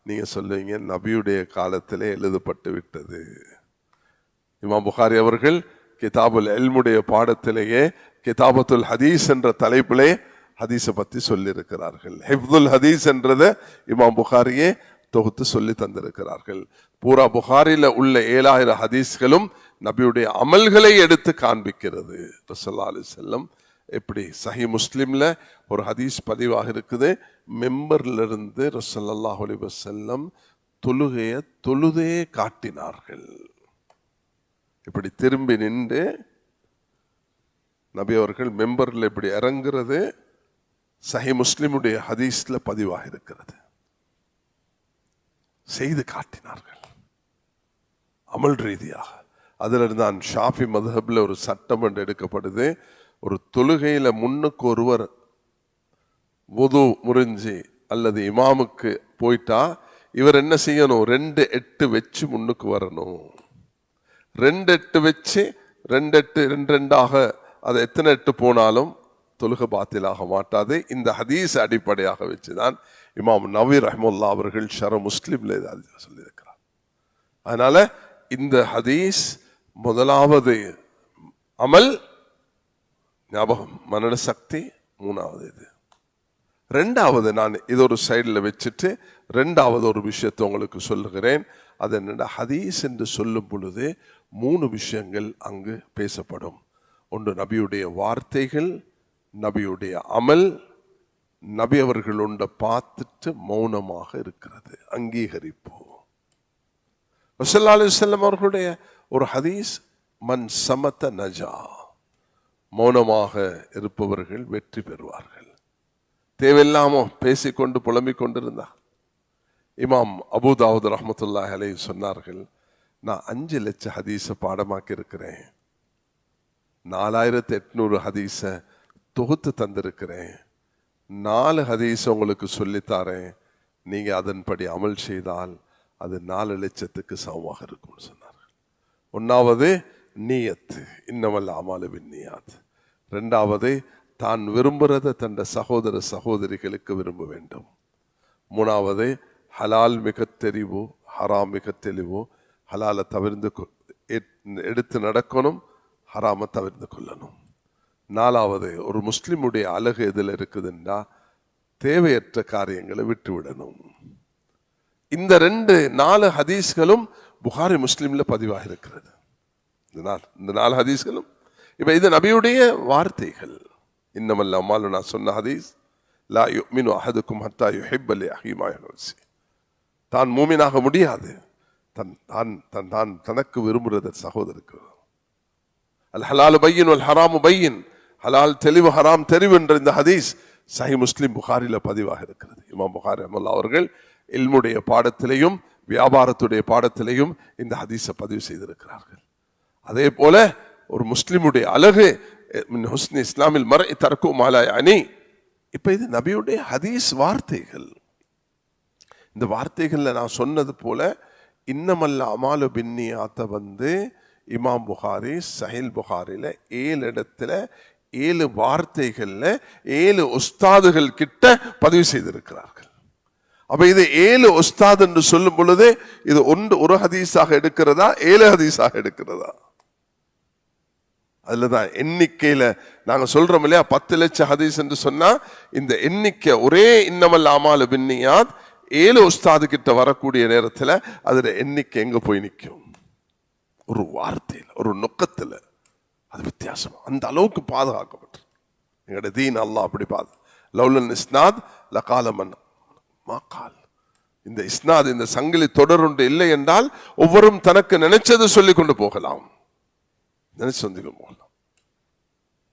நீங்க சொல்லுவீங்க, நபியுடைய காலத்திலே எழுதப்பட்டு விட்டது. இமாம் புகாரி அவர்கள் கிதாபுல் இல்முடைய பாடத்திலேயே கிதாபத்துல் ஹதீஸ் என்ற தலைப்பிலே ஹதீஸை பத்தி சொல்லியிருக்கிறார்கள். ஹிஃப்துல் ஹதீஸ் என்றதை இமாம் புகாரியே தொகுத்து சொல்லி தந்திருக்கிறார்கள். பூரா புகாரில உள்ள 7000 ஹதீஸ்களும் நபியுடைய அமல்களை எடுத்து காண்பிக்கிறது. ரசூலுல்லாஹி அலைஹி வஸல்லம் எப்படி சஹீ முஸ்லிம்ல ஒரு ஹதீஸ் பதிவாக இருக்குது, மெம்பர்ல இருந்து ரசூலுல்லாஹி அலைஹி வஸல்லம் தொழுதே காட்டினார்கள். இப்படி திரும்பி நின்று நபி அவர்கள் மெம்பர்ல இப்படி இறங்குறது சஹீ முஸ்லிமுடைய ஹதீஸ்ல பதிவாக இருக்கிறது. செய்து காட்டினார்கள் அமல் ரீதியாக. அதுல இருந்தான் ஷாஃபி மதுஹப்ல ஒரு சட்டம் என்று எடுக்கப்படுது. ஒரு தொழுகையில முன்னுக்கு ஒருவர் வுது முறிஞ்சி அல்லது இமாமுக்கு போயிட்டா இவர் என்ன செய்யணும், 2 எட்டு வச்சு முன்னுக்கு வரணும். 2 எட்டு வச்சு 2 எட்டு 2 அது எத்தனை எட்டு போனாலும் தொழுகை பாத்திலாக மாட்டாது. இந்த ஹதீஸ் அடிப்படையாக வச்சுதான் இமாம் நவவி ரஹ்மத்துல்லாஹி அவர்கள் ஷர முஸ்லிம்ல சொல்லியிருக்கிறார். அதனால இந்த ஹதீஸ் முதலாவது அமல் ஞாபகம், மனன சக்தி. 3வது இது. 2வது நான் இது ஒரு சைடில் வச்சுட்டு 2வது ஒரு விஷயத்தை உங்களுக்கு சொல்லுகிறேன். அது என்னென்ன, ஹதீஸ் என்று சொல்லும் பொழுது 3 விஷயங்கள் அங்கு பேசப்படும். ஒன்று நபியுடைய வார்த்தைகள், நபியுடைய அமல், நபி அவர்கள் ஒன்றை பார்த்துட்டு மௌனமாக இருக்கிறது, அங்கீகரிப்பு. ரசூலுல்லாஹி அலைஹி வஸல்லம் அவர்களுடைய ஒரு ஹதீஸ், மன் சமத நஜா, மௌனமாக இருப்பவர்கள் வெற்றி பெறுவார்கள். தேவையில்லாம பேசிக்கொண்டு புலம்பிக் கொண்டிருந்தா. இமாம் அபூ தாவூத் ரஹ்மத்துல்லாஹி அலைஹி சொன்னார்கள், நான் 5 லட்சம் ஹதீஸை பாடமாக்கி இருக்கிறேன், 4800 ஹதீஸை தொகுத்து தந்திருக்கிறேன், 4 ஹதீஸ் உங்களுக்கு சொல்லித்தாரேன், நீங்க அதன்படி அமல் செய்தால் அது 4 லட்சத்துக்கு சமமாக இருக்கும் சொன்னார்கள். 1வது நியத்து, இன்னமல் அமாலு பின்னியாத். 2வது தான் விரும்புறத தன் சகோதர சகோதரிகளுக்கு விரும்ப வேண்டும். 3வது ஹலால் மிக தெரிவு, ஹராம் மிக தெளிவு. ஹலாலை தவிர்த்து எடுத்து நடக்கணும், ஹராம தவிர்த்து கொள்ளணும். 4வது ஒரு முஸ்லிமுடைய அழகு எதில் இருக்குதுன்னா தேவையற்ற காரியங்களை விட்டு விடணும். இந்த 4 ஹதீஸ்களும் புகாரி முஸ்லிம்ல பதிவாக இருக்கிறது. இந்த 4 ஹதீஸ்களும் இப்ப இது நபியுடைய வார்த்தைகள். இன்னமல் அமாலு, நான் சொன்ன ஹதீஸ், லா யுமினு அஹதுக்கும் ஹத்தா யுஹிப்ப லி அஹீஹி மா யுஹ்சி. தான் மூமினாக முடியாது தனக்கு விரும்புறது சகோதரருக்கு. அல் ஹலாலு பையின் வல் ஹராமு பையின், ஹலால் தெளிவு ஹராம் தெரிவு என்ற இந்த ஹதீஸ் சஹீஹ் முஸ்லிம் புகாரில பதிவாக இருக்கிறது. இமாம் புகாரி ரஹ்மத்துல்லாஹி அவர்கள் இல்முடைய பாடத்திலையும் வியாபாரத்துடைய பாடத்திலையும் இந்த ஹதீஸை பதிவு செய்திருக்கிறார்கள். அதே போல ஒரு முஸ்லிமுடைய அழகு மின் ஹுஸ்னி இஸ்லாமில் மர்இ தர்கு மா லா யஅனி. இப்ப இது நபியுடைய ஹதீஸ் வார்த்தைகள். இந்த வார்த்தைகள்ல நான் சொன்னது போல இன்னமல் அமாலு பின்னியாத்த இமாம் புகாரி சஹீஹ் புகாரில 7 இடத்துல 7 வார்த்தைகள்ல 7 உஸ்தாதுகள் கிட்ட பதிவு செய்திருக்கிறார்கள். அப்ப இது 7 உஸ்தாத் என்று சொல்லும் பொழுது இது ஒரு ஹதீஸாக எடுக்கிறதா 7 ஹதீஸாக எடுக்கிறதா? அதுலதான் எண்ணிக்கையில நாங்க சொல்றோம் இல்லையா, 10 லட்சம் ஹதீஸ் என்று சொன்னா இந்த எண்ணிக்கை ஒரே இன்னமல் அமாலு பின்னியாத் 7 உஸ்தாது கிட்ட வரக்கூடிய நேரத்தில் அதுல எண்ணிக்கை எங்க போய் நிற்கும்? ஒரு வார்த்தையில், ஒரு நொக்கத்தில். அது வித்தியாசம். அந்த அளவுக்கு பாதுகாக்கப்பட்டு எங்களோட தீன் அல்லாஹ் அப்படி லௌலன் இஸ்னாத் லகாலமன் மாகால். இந்த இஸ்னாத், இந்த சங்கிலி தொடர் ஒன்று இல்லை என்றால் ஒவ்வொரும் தனக்கு நினைச்சது சொல்லிக் கொண்டு போகலாம், நினைச்சு சொல்லிக் போகலாம்.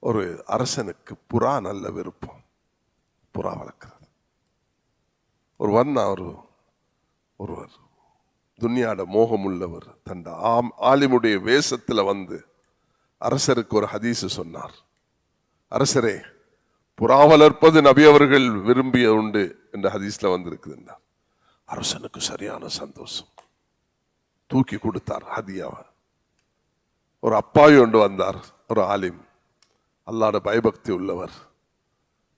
ஒரு அரசனுக்கு புறா நல்ல விருப்பம், புறா வளர்க்கிறது. ஒருவர் துன்யாட மோகம் உள்ளவர் தன் ஆலிமுடைய வேஷத்துல வந்து அரசருக்கு ஒரு ஹதீஸ் சொன்னார். அரசரே, புறா வளர்ப்பது நபி அவர்கள் விரும்பிய உண்டு என்ற ஹதீஸ்ல வந்திருக்குது. அரசனுக்கு சரியான சந்தோஷம், தூக்கி கொடுத்தார் ஹதியாவை. ஒரு அப்பாவி ஒன்று வந்தார், ஒரு ஆலிம், அல்லாஹ்வுடைய பயபக்தி உள்ளவர்.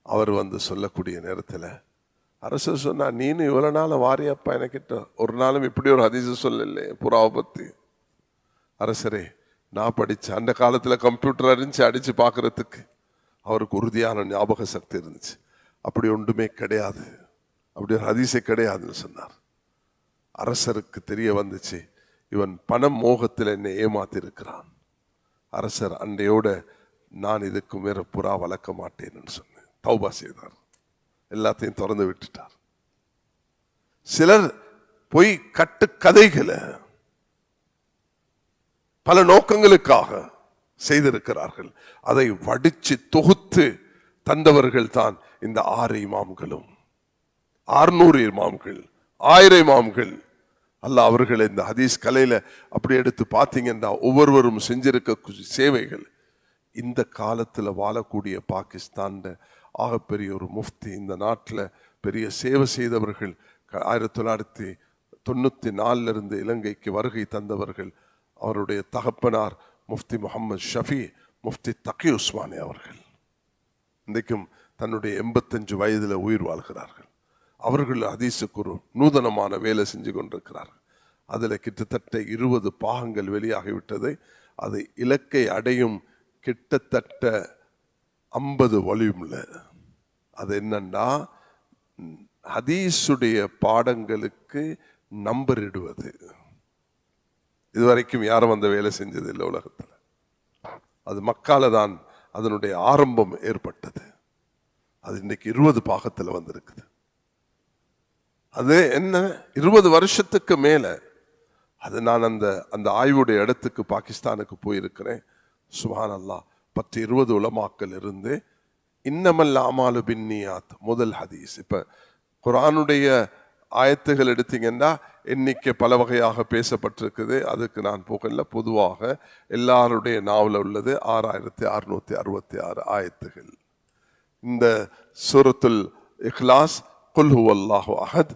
அவர் வந்து சொல்லக்கூடிய நேரத்தில் அரசர் சொன்னா, நீனு இவ்வளவு நாள் வாரியப்பா எனக்கிட்ட ஒரு நாளும் இப்படி ஒரு ஹதீஸ் சொல்லல புறாவை பத்தி. அரசரே, நான் படிச்ச அந்த காலத்துல கம்ப்யூட்டர் இருந்துச்சு, அடிச்சு பார்க்கறதுக்கு. அவருக்கு உறுதியான ஞாபக சக்தி இருந்துச்சு. அப்படி ஒன்றுமே கிடையாது, அப்படி ஒரு ஹதீஸே கிடையாதுன்னு சொன்னார். அரசருக்கு தெரிய வந்துச்சு, இவன் பணம் மோகத்தில் என்னை ஏமாத்தி இருக்கிறான். அரசர் அண்டையோட, நான் இதுக்கு மேல புறா வளர்க்க மாட்டேன்னு சொன்னேன். தௌபா செய்தார், எல்லாத்தையும் திறந்து விட்டுட்டார். சிலர் பொய் கட்டு கதைகளை பல நோக்கங்களுக்காக செய்திருக்கிறார்கள். அதை வடிச்சு தொகுத்து தந்தவர்கள் தான் இந்த 6 இமாம்களும், 600 இமாம்கள், 1000 இமாம்கள். அல்லாஹ் அவர்களை இந்த ஹதீஸ் கலையில அப்படி எடுத்து பார்த்தீங்கன்னா ஒவ்வொருவரும் செஞ்சிருக்க சேவைகள். இந்த காலத்துல வாழக்கூடிய பாகிஸ்தான் ஆகப்பெரிய ஒரு முஃப்தி, இந்த நாட்டில் பெரிய சேவை செய்தவர்கள், 1994 இருந்து இலங்கைக்கு வருகை தந்தவர்கள். அவருடைய தகப்பனார் முஃப்தி முகமது ஷஃபி, முஃப்தி தகி உஸ்மானி அவர்கள் இன்றைக்கும் தன்னுடைய 85 வயதில் உயிர் வாழ்கிறார்கள். அவர்கள் ஹதீஸுக்கு ஒரு நூதனமான வேலை செஞ்சு கொண்டிருக்கிறார்கள். அதில் கிட்டத்தட்ட 20 பாகங்கள் வெளியாகிவிட்டது. அது இலக்கை அடையும் கிட்டத்தட்ட 50 வால்யூம்ல. அது என்னன்னா, ஹதீஸுடைய பாடங்களுக்கு நம்பர் இடுவது. இதுவரைக்கும் யாரும் அந்த வேலை செஞ்சது இல்லை உலகத்தில். அது மக்கால தான் அதனுடைய ஆரம்பம் ஏற்பட்டது. அது இன்னைக்கு 20 பாகத்தில் வந்திருக்குது. அது என்ன, 20 வருஷத்துக்கு மேல. அது நான் அந்த ஆய்வுடைய இடத்துக்கு பாகிஸ்தானுக்கு போயிருக்கிறேன். சுப்ஹான் அல்லாஹ், 10-20 உலமாக்கள் இருந்து இன்னமல் அமாலு பின்னியாத் முதல் ஹதீஸ். இப்ப குர்ஆனுடைய ஆயத்துகள் எடுத்தீங்கன்னா எண்ணிக்கை பல வகையாக பேசப்பட்டிருக்குது. அதுக்கு நான் போகல. பொதுவாக எல்லாருடைய நாவல உள்ளது 6666 ஆயத்துகள். இந்த சூரத்துல் இக்லாஸ் குல் ஹுவல்லாஹு அஹத்,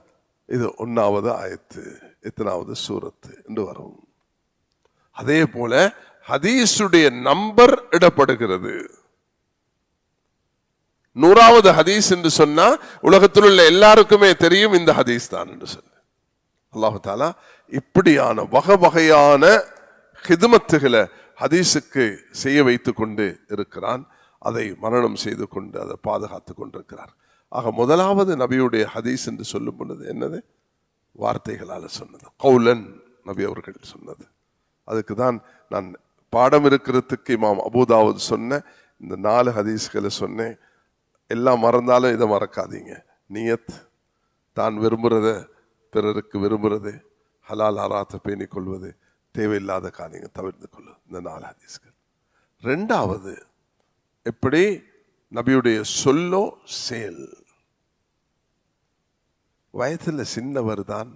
இது 1வது ஆயத்து, எத்தனாவது சூரத்து என்று வரும். அதே போல ஹதீஸுடைய நம்பர் இடப்படுகிறது. 100வது ஹதீஸ் என்று சொன்னா உலகத்தில் உள்ள எல்லாருக்குமே தெரியும் இந்த ஹதீஸ் தான் என்று சொல்லு. அல்லாஹு தஆலா இப்படியான வகையான ஹிதுமத்துகளை ஹதீஸுக்கு செய்ய வைத்துக் கொண்டு இருக்கிறான். அதை மரணம் செய்து கொண்டு அதை பாதுகாத்துக் கொண்டிருக்கிறார். ஆக முதலாவது நபியுடைய ஹதீஸ் என்று சொல்லும் பொழுது என்னது? வார்த்தைகளால் சொன்னது, கௌலன் நபி அவர்கள் சொன்னது. அதுக்கு தான் நான் பாடம் இருக்கிறதுக்கு இமாம் அபூதாவுத் சொன்ன இந்த 4 ஹதீஸ்களை சொன்னேன். எல்லாம் மறந்தாலும் இதை மறக்காதீங்க. நியத், தான் விரும்புறத பிறருக்கு விரும்புறது, ஹலால் ஹராத்தை பேணிக் கொள்வது, தேவையில்லாத காரியங்களை தவிர்த்து கொள்வது, இந்த 4 ஹதீஸ்கள். 2வது, எப்படி நபியுடைய சொல்லோ செயல். வயதுல சின்னவர் தான்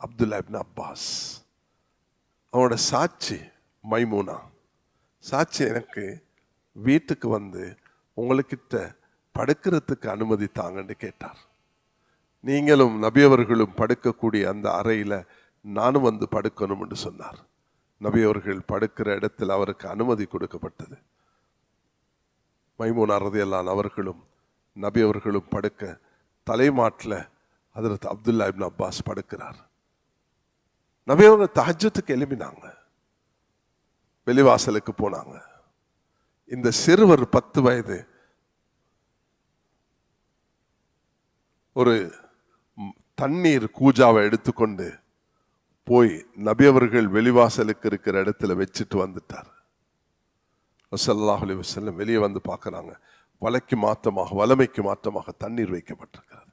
அப்துல்லா இப்னு அப்பாஸ். அவனோட சாட்சி மைமூனா. சாட்சி எனக்கு வீட்டுக்கு வந்து உங்களுக்கிட்ட படுக்கிறதுக்கு அனுமதி தாங்கன்னு கேட்டார். நீங்களும் நபியவர்களும் படுக்கக்கூடிய அந்த அறையில நானும் வந்து படுக்கணும் என்று சொன்னார். நபியவர்கள் படுக்கிற இடத்தில் அவருக்கு அனுமதி கொடுக்கப்பட்டது. மைமூனா ரலியல்லாஹு அவர்களும் நபியவர்களும் படுக்க தலைமாட்டில் ஹஜ்ரத் அப்துல்லா இப்னு அப்பாஸ் படுக்கிறார். நபியவர்கள் தஹஜ்ஜுதுக்கு எழுப்பினாங்க, வெளிவாசலுக்கு போனாங்க. இந்த சிறுவர் 10 வயது, ஒரு தண்ணீர் கூஜாவை எடுத்துக்கொண்டு போய் நபி அவர்கள் வெளிவாசலுக்கு இருக்கிற இடத்துல வச்சுட்டு வந்துட்டார். ஸல்லல்லாஹு அலைஹி வஸல்லம் வெளியே வந்து பார்க்கறாங்க, வலைமைக்கு மாற்றமாக தண்ணீர் வைக்கப்பட்டிருக்கிறது.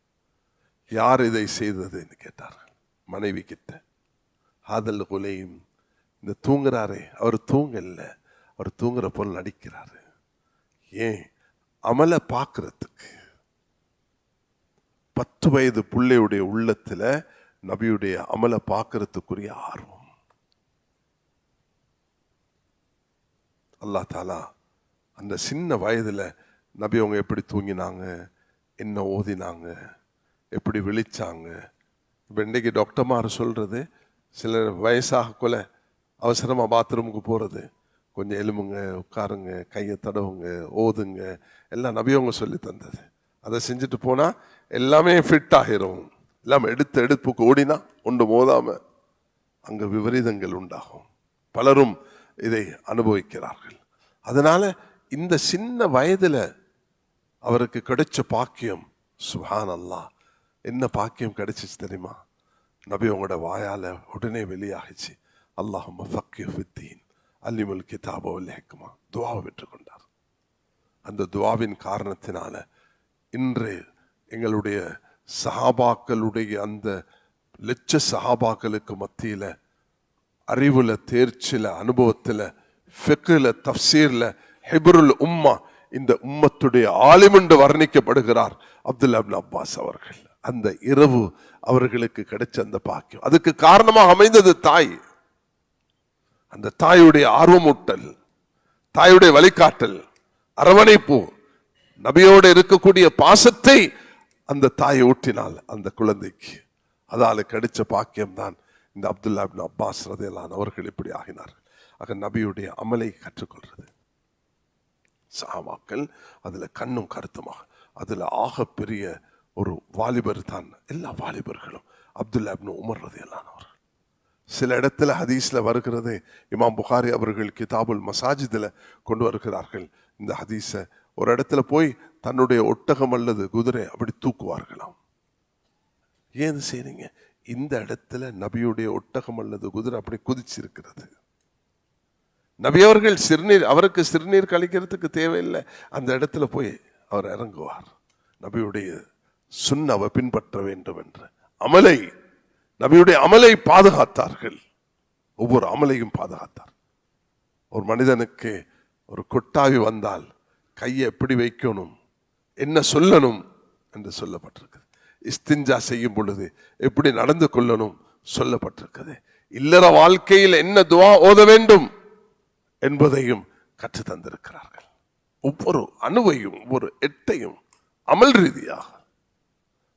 யார் இதை செய்ததுன்னு கேட்டார்கள் மனைவி கிட்ட. ஹாதல் குலையும், இந்த தூங்குறாரே அவர் தூங்கல, அவர் தூங்குற போல் நடிக்கிறாரு. ஏன்? அமலை பார்க்கறதுக்கு. 10 வயது பிள்ளையுடைய உள்ளத்துல நபியுடைய அமலை பார்க்கறதுக்குரிய ஆர்வம். அல்லாஹ் தாலா அந்த சின்ன வயதுல நபி அவங்க எப்படி தூங்கினாங்க, என்ன ஓதினாங்க, எப்படி விழிச்சாங்க. இப்ப இன்னைக்கு டாக்டர்மார் சொல்றது, சில வயசாக கொல அவசரமா பாத்ரூமுக்கு போறது, கொஞ்சம் எலும்புங்க, உட்காருங்க, கையை தடவுங்க, ஓதுங்க, எல்லாம் நபியவங்க சொல்லி தந்தது. அதை செஞ்சுட்டு போனா எல்லாமே ஃபிட் ஆகிரும். எல்லாம் எடுப்புக்கு ஓடினா ஒன்று மோதாம அங்க விபரீதங்கள் உண்டாகும். பலரும் இதை அனுபவிக்கிறார்கள். அதனால இந்த சின்ன வயதுல அவருக்கு கிடைச்ச பாக்கியம், சுப்ஹான் அல்லாஹ், என்ன பாக்கியம் கிடைச்சிச்சு தெரியுமா? நபி உங்களோட வாயால உடனே வெளியாகிச்சு, அல்லாஹும்ம ஃபக்கிஹ் ஃபித்தீன் அல்லிமுல் கிதாப வல் ஹிக்மா, துஆவை பெற்றுக்கொண்டார். அந்த துஆவின் காரணத்தினால இன்று எங்களுடைய சஹாபாக்களுடைய அந்த லட்ச சஹாபாக்களுக்கு மத்தியில அறிவுல, தேர்ச்சில, அனுபவத்துல, ஃபிக்ஹ்ல, தஃப்சீர்ல ஹிப்ருல் உம்மா, இந்த உம்மத்துடைய ஆலிம் என்று வர்ணிக்கப்படுகிறார் அப்துல்லா இப்னு அப்பாஸ் அவர்கள். அந்த இரவு அவர்களுக்கு கிடைச்ச அந்த பாக்கியம், அதுக்கு காரணமாக அமைந்தது தாய். அந்த தாயுடைய ஆர்வமூட்டல், தாயுடைய வழிகாட்டல், அரவணைப்பு, நபியோடு இருக்கக்கூடிய பாசத்தை அந்த தாயை ஊட்டினால் அந்த குழந்தைக்கு. அதால கிடைச்ச பாக்கியம் தான் இந்த அப்துல்லா இப்னு அப்பாஸ் ரலியல்லாஹு அன்ஹு அவர்கள் இப்படி ஆகினார்கள். ஆக நபியுடைய அமலை கற்றுக்கொள்றது சஹாபாக்கள் அதுல கண்ணும் கருத்துமாக. அதுல ஆக பெரிய ஒரு வாலிபர் தான் எல்லா வாலிபர்களும் அப்துல்லா இப்னு உமர் ரலியல்லாஹு அன்ஹு. சில இடத்துல ஹதீஸ்ல வருகிறது, இமாம் புகாரி அவர்கள் கிதாபுல் மசாஜிதுல கொண்டு வருகிறார்கள் இந்த ஹதீஸ. ஒரு இடத்துல போய் தன்னுடைய ஒட்டகம் அல்லது குதிரை அப்படி தூக்குவார்களாம். ஏன் செய்றீங்க? இந்த இடத்துல நபியுடைய ஒட்டகம் அல்லது குதிரை அப்படி குதிச்சிருக்கிறது. நபி அவர்கள் அவருக்கு சிறுநீர் கழிக்கிறதுக்கு தேவையில்லை, அந்த இடத்துல போய் அவர் இறங்குவார். நபியுடைய சுன்னவை பின்பற்ற வேண்டும் என்ற அமலை, நபியுடைய அமலை பாதுகாத்தார்கள். ஒவ்வொரு அமலையும் பாதுகாத்தார். ஒரு மனிதனுக்கு ஒரு கொட்டாவி வந்தால் கையை எப்படி வைக்கணும், என்ன சொல்லணும் என்று சொல்லப்பட்டிருக்கிறது. இஸ்திஞ்சா செய்யும் பொழுது எப்படி நடந்து கொள்ளணும் சொல்லப்பட்டிருக்கிறது. இல்லற வாழ்க்கையில் என்ன துஆ ஓத வேண்டும் என்பதையும் கற்று தந்திருக்கிறார்கள். ஒவ்வொரு அணுவையும் ஒவ்வொரு எட்டையும் அமல் ரீதியாக.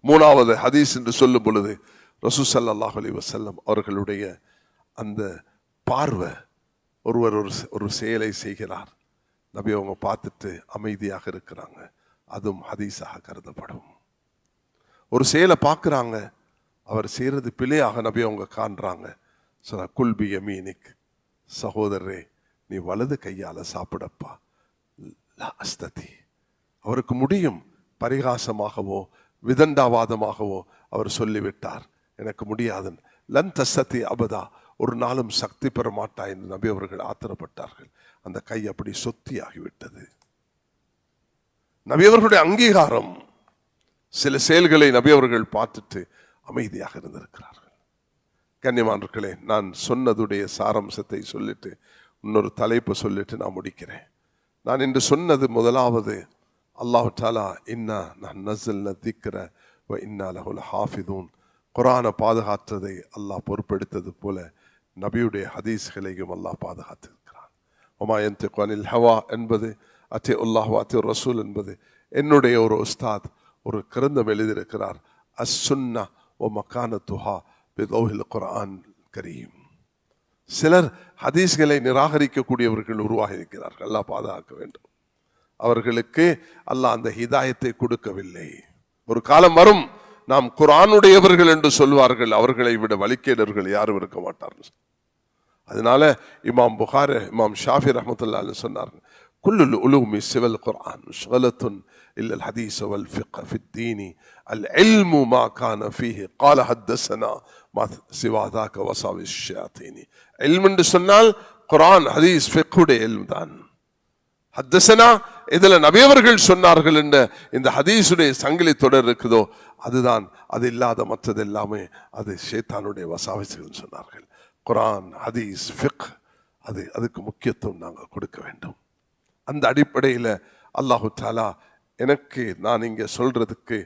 3வது ஹதீஸ் என்று சொல்லும் பொழுது ரசூல் ஸல்லல்லாஹு அலைஹி வஸல்லம் அவர்களுடைய அந்த பார்வை, ஒருவர் ஒரு செயலை செய்கிறார், நபி அவங்க பார்த்துட்டு அமைதியாக இருக்கிறாங்க, அதுவும் ஹதீஸாக கருதப்படும். ஒரு செயலை பார்க்கிறாங்க, அவர் செய்யறது பிழையாக நபி அவங்க காண்றாங்க, சொல்ல குல்பி யமீனிக், சகோதரரே நீ வலது கையால சாப்பிடப்பா. லா அஸ்ததி, அவருக்கு முடியும். பரிகாசமாகவோ விதண்டாவாதமாகவோ அவர் சொல்லிவிட்டார், எனக்கு முடியாது. லன் தஸ்ததி அபதா, ஒரு நாளும் சக்தி பெற மாட்டாய் என்று நபி அவர்கள் ஆத்திரப்பட்டார்கள். அந்த கை அப்படி சொத்தி ஆகிவிட்டது. நபி அவர்களுடைய அங்கீகாரம். சில செயல்களை நபி அவர்கள் பார்த்துட்டு அமைதியாக இருந்திருக்கிறார்கள். கண்ணியமானவர்களே, நான் சொன்னதுடைய சாராம்சத்தை சொல்லிட்டு இன்னொரு தலைப்பு சொல்லிட்டு நான் முடிக்கிறேன். நான் இன்று சொன்னது முதலாவது, அல்லாஹ் தஆலா இன்னா நஸ்ஸல்னா திக்ர வ இன்னா லஹு லஹாஃபிதூன், குர்ஆனை பாதுகாத்ததை அல்லாஹ் பொறுப்பெடுத்தது போல நபியுடைய ஹதீஸ்களையும் அல்லாஹ் பாதுகாத்திருக்கிறான். வமா யன்திகு அனில் ஹவா என்பது, அத்தி அல்லாஹ் வ அத்தி ரசூல் என்பது என்னுடைய ஒரு உஸ்தாத் ஒரு கிரந்தம் எழுதியிருக்கிறார், அஸ்ஸுன்னா வ மகானத்துஹா பிதௌஹில் குர்ஆன் கரீம். சிலர் ஹதீஸ்களை நிராகரிக்கக்கூடியவர்கள் உருவாகி இருக்கிறார்கள். அல்லாஹ் பாதுகாக்க வேண்டும். அவர்களுக்கு அல்லாஹ் அந்த ஹிதாயத்தை கொடுக்கவில்லை. ஒரு காலம் வரும், நாம் குர்ஆனுடையவர்கள் என்று சொல்வார்கள், அவர்களை விட வழிகேடர்கள் யாரும் இருக்க மாட்டார்கள். அதனால இமாம் புகாரி, இமாம் ஷாஃபி ரஹ்மத்துல்லாஹி அலைஹி சொன்னார்கள், كل العلوم سوى القرآن مشغلة إلا الحديث والفقه في الدين العلم ما كان فيه قال حدثنا ما سوى ذاك وصاب الشياطين. علم என்று சொன்னால் குர்ஆன் ஹதீஸ் ஃபிக்ஹுடைய இல்ம் தான். ஹத்தஸனா இதுல நபியவர்கள் சொன்னார்கள் என்ற இந்த ஹதீஸுடைய சங்கிலி தொடர் இருக்குதோ அதுதான். அது இல்லாத மற்றது எல்லாமே அது ஷைத்தானுடைய வசாவிசுகள் சொன்னார்கள். குர்ஆன் ஹதீஸ் ஃபிக்ஹ் அதுக்கு முக்கியத்துவம் நாங்கள் கொடுக்க வேண்டும். அந்த அடிப்படையில் அல்லாஹு தாலா எனக்கு நான் இங்கே சொல்றதுக்கு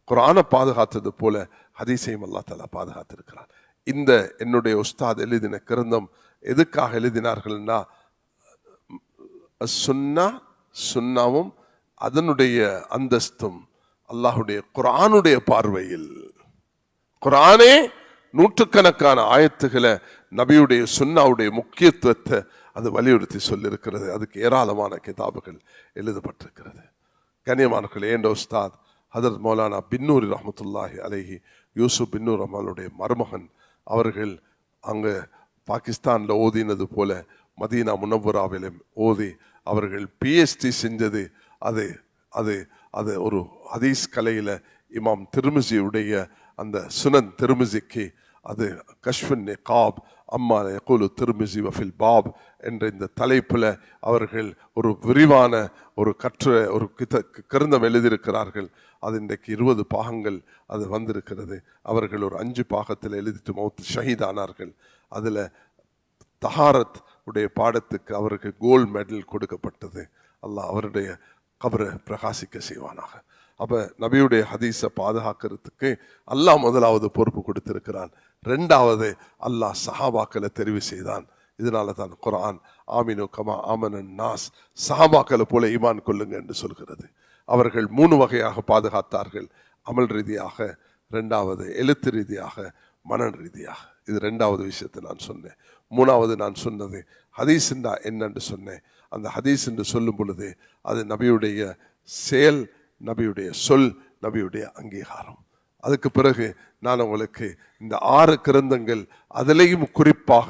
குர்ஆனை பாதுகாத்தது போல ஹதீஸையும் அல்லாஹ் தாலா பாதுகாத்திருக்கிறார். இந்த என்னுடைய உஸ்தாத் எழுதின கிரந்தம் எதுக்காக எழுதினார்கள்னா சுன்னாவும் அதனுடைய அந்தஸ்தும் அல்லாஹுடைய குர்ஆனுடைய பார்வையில் குர்ஆனே நூற்றுக்கணக்கான ஆயத்துகளை நபியுடைய சுன்னாவுடைய முக்கியத்துவத்தை அது வலியுறுத்தி சொல்லியிருக்கிறது. அதுக்கு ஏராளமான கிதாபுகள் எழுதப்பட்டிருக்கிறது. கண்ணியமானவர்களே, ஏண்ட உஸ்தாத் ஹதரத் மௌலானா பின்னூரி ரஹ்மத்துல்லாஹி அலைஹி யூசுப் பின்னூர் ரஹ்மானுடைய மருமகன் அவர்கள் அங்கே பாகிஸ்தானில் ஓதினது போல மதீனா முனவ்வராவிலே ஓதி அவர்கள் பிஎச்டி செஞ்சது. அது அது அது ஒரு ஹதீஸ் கலையில் இமாம் திருமிசியுடைய அந்த சுனன் திருமிசிக்கு அது கஷ்ஃபுன் நிகாப் அம்மா யகூலு திருமிசி வஃபில் பாப் என்ற இந்த தலைப்பில் அவர்கள் ஒரு விரிவான ஒரு கிரந்தம் எழுதியிருக்கிறார்கள். அது இன்றைக்கு 20 பாகங்கள் அது வந்திருக்கிறது. அவர்கள் ஒரு 5 பாகத்தில் எழுதிட்டு மௌத் ஷஹீதானார்கள். அதில் தஹாரத் உடைய பாடத்துக்கு அவருக்கு கோல்டு மெடல் கொடுக்கப்பட்டது. அல்லாஹ் அவருடைய கபரை பிரகாசிக்க செய்வானாக. அப்போ நபியுடைய ஹதீஸை பாதுகாக்கிறதுக்கு அல்லாஹ் முதலாவது பொறுப்பு கொடுத்திருக்கிறான். 2வது அல்லாஹ் சஹாபாக்களை தெரிவு செய்தான். இதனால தான் குர்ஆன் ஆமினு கமா ஆமனன் நாஸ் சஹாபாக்களை போல ஈமான் கொள்ளுங்க என்று சொல்கிறது. அவர்கள் 3 வகையாக பாதுகாத்தார்கள். அமல் ரீதியாக, 2வது எழுத்து ரீதியாக, மனன் ரீதியாக. இது 2வது விஷயத்தை நான் சொன்னேன். 3வது நான் சொன்னது ஹதீஸ்ண்டா என்னன்னு சொன்னேன். அந்த ஹதீஸ் என்று சொல்லும் பொழுது அது நபியுடைய செயல், நபியுடைய சொல், நபியுடைய அங்கீகாரம். அதுக்கு பிறகு நான் உங்களுக்கு இந்த 6 கிரந்தங்கள் அதிலேயும் குறிப்பாக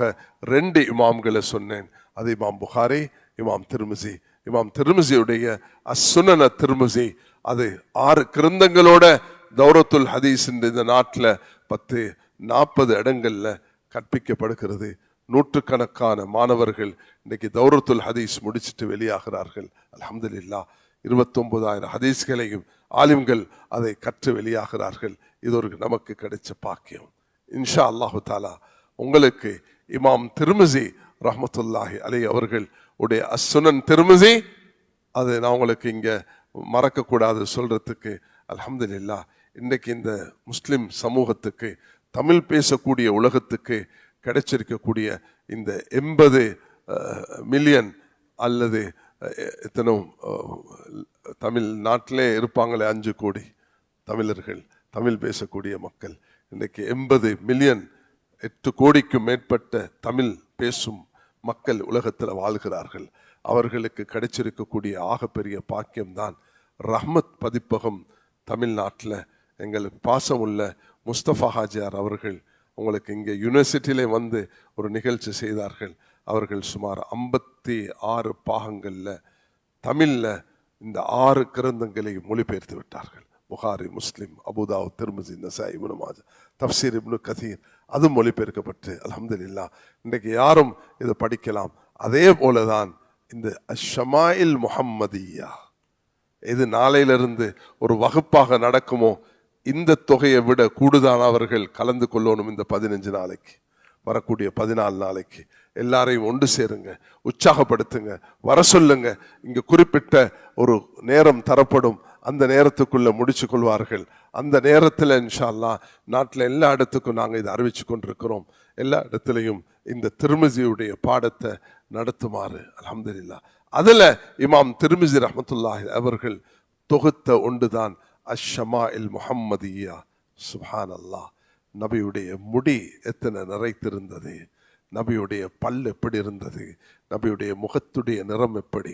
2 இமாம்களை சொன்னேன். அது இமாம் புகாரி, இமாம் திருமிசி. இமாம் திருமிசியுடைய அஸ்ஸுனன திருமிசி அது 6 கிரந்தங்களோட தௌரத்துல் ஹதீஸ் இந்த நாட்டில் 40 இடங்கள்ல கற்பிக்கப்படுகிறது. நூற்றுக்கணக்கான மாணவர்கள் இன்னைக்கு தௌரத்துல் ஹதீஸ் முடிச்சுட்டு வெளியாகிறார்கள். அல்ஹம்துலில்லாஹ் 29,000 ஹதீஸ்களையும் ஆலிம்கள் அதை கற்று வெளியாகிறார்கள். இது ஒரு நமக்கு கிடைச்ச பாக்கியம். இன்ஷா அல்லாஹு தாலா உங்களுக்கு இமாம் திருமிசி ரஹ்மத்துல்லாஹி அலைஹி அவர்கள் உடைய அஸ்ஸுனன் திருமிசி அது நான் உங்களுக்கு இங்க மறக்கக்கூடாது சொல்றதுக்கு. அல்ஹம்துலில்லாஹ் இன்னைக்கு இந்த முஸ்லிம் சமூகத்துக்கு, தமிழ் பேசக்கூடிய உலகத்துக்கு கிடைச்சிருக்கக்கூடிய இந்த 80 மில்லியன் அல்லது எத்தனோ தமிழ் நாட்டிலே இருப்பாங்களே 5 கோடி தமிழர்கள், தமிழ் பேசக்கூடிய மக்கள். இன்னைக்கு 80 மில்லியன் 8 கோடிக்கும் மேற்பட்ட தமிழ் பேசும் மக்கள் உலகத்தில் வாழ்கிறார்கள். அவர்களுக்கு கிடைச்சிருக்கக்கூடிய ஆகப்பெரிய பாக்கியம்தான் ரஹ்மத் பதிப்பகம் தமிழ்நாட்டில் எங்களுக்கு பாசம் உள்ள முஸ்தபா ஹாஜியார் அவர்கள் உங்களுக்கு இங்கே யூனிவர்சிட்டியிலே வந்து ஒரு நிகழ்ச்சி செய்தார்கள். அவர்கள் சுமார் 56 பாகங்களில் தமிழில் இந்த 6 கிரந்தங்களை மொழிபெயர்த்து விட்டார்கள். புகாரி, முஸ்லிம், அபுதாவுத், திர்மிஸி, நசாயி, இப்னு மாஜா, தஃப்சீர் இப்னு கதீர் அது மொழிபெயர்க்கப்பட்டு அல்ஹம்துலில்லாஹ் இன்றைக்கு யாரும் இதை படிக்கலாம். அதே போலதான் இந்த அஷ்ஷமாயில் முஹம்மதியா இது நாளையிலிருந்து ஒரு வகுப்பாக நடக்குமோ இந்த தொகையை விட கூடுதலானவர்கள் கலந்து கொள்ளணும். இந்த 15 நாளைக்கு, வரக்கூடிய 14 நாளைக்கு எல்லாரையும் ஒன்று சேருங்க, உற்சாகப்படுத்துங்க, வர சொல்லுங்க. இங்க குறிப்பிட்ட ஒரு நேரம் தரப்படும், அந்த நேரத்துக்குள்ள முடிச்சு கொள்வார்கள். அந்த நேரத்தில் இன்ஷா அல்லாஹ் நாட்டில் எல்லா இடத்துக்கும் நாங்கள் இதை அறிவிச்சு கொண்டிருக்கிறோம். எல்லா இடத்துலையும் இந்த திருமிசியுடைய பாடத்தை நடத்துமாறு அல்ஹம்துலில்லாஹ். அதுல இமாம் திருமிசி ரஹ்மத்துல்லாஹி அவர்கள் தொகுத்த ஒன்றுதான் அஷ்ஷமாஇல் முஹம்மதியா. சுப்ஹானல்லாஹ், நபியுடைய முடி எத்தனை நிறைத்திருந்தது, நபியுடைய பல் எப்படி இருந்தது, நபியுடைய முகத்துடைய நிறம் எப்படி,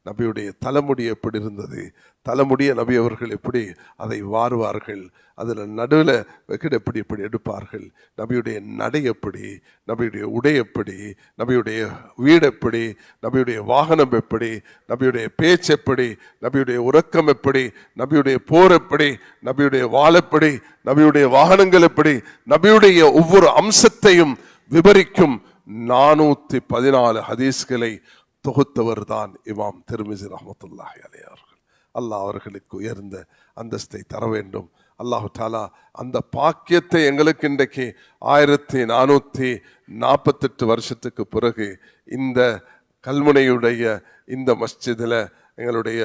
நபியுடைய தலைமுடி எப்படி இருந்தது, தலைமுடிய நபி அவர்கள் எப்படி அதை வாருவார்கள், அதில் நடுவில் வைக்கிட எப்படி எப்படி எடுப்பார்கள், நபியுடைய நடை எப்படி, நபியுடைய உடை எப்படி, நபியுடைய வீடு எப்படி, நபியுடைய வாகனம் எப்படி, நபியுடைய பேச்சு எப்படி, நபியுடைய உறக்கம் எப்படி, நபியுடைய போர் எப்படி, நபியுடைய வாள் எப்படி, நபியுடைய வாகனங்கள் எப்படி, நபியுடைய ஒவ்வொரு அம்சத்தையும் விவரிக்கும் 414 ஹதீஸ்களை தொகுத்தவர் தான் இமாம் திர்மிஸி ரஹ்மத்துல்லாஹி அலைஹி அவர்கள். அல்லாஹ் அவர்களுக்கு உயர்ந்த அந்தஸ்தை தர வேண்டும். அல்லாஹு தாலா அந்த பாக்கியத்தை எங்களுக்கு இன்றைக்கு 1448 வருஷத்துக்கு பிறகு இந்த கல்முனையுடைய இந்த மஸ்ஜிதில் எங்களுடைய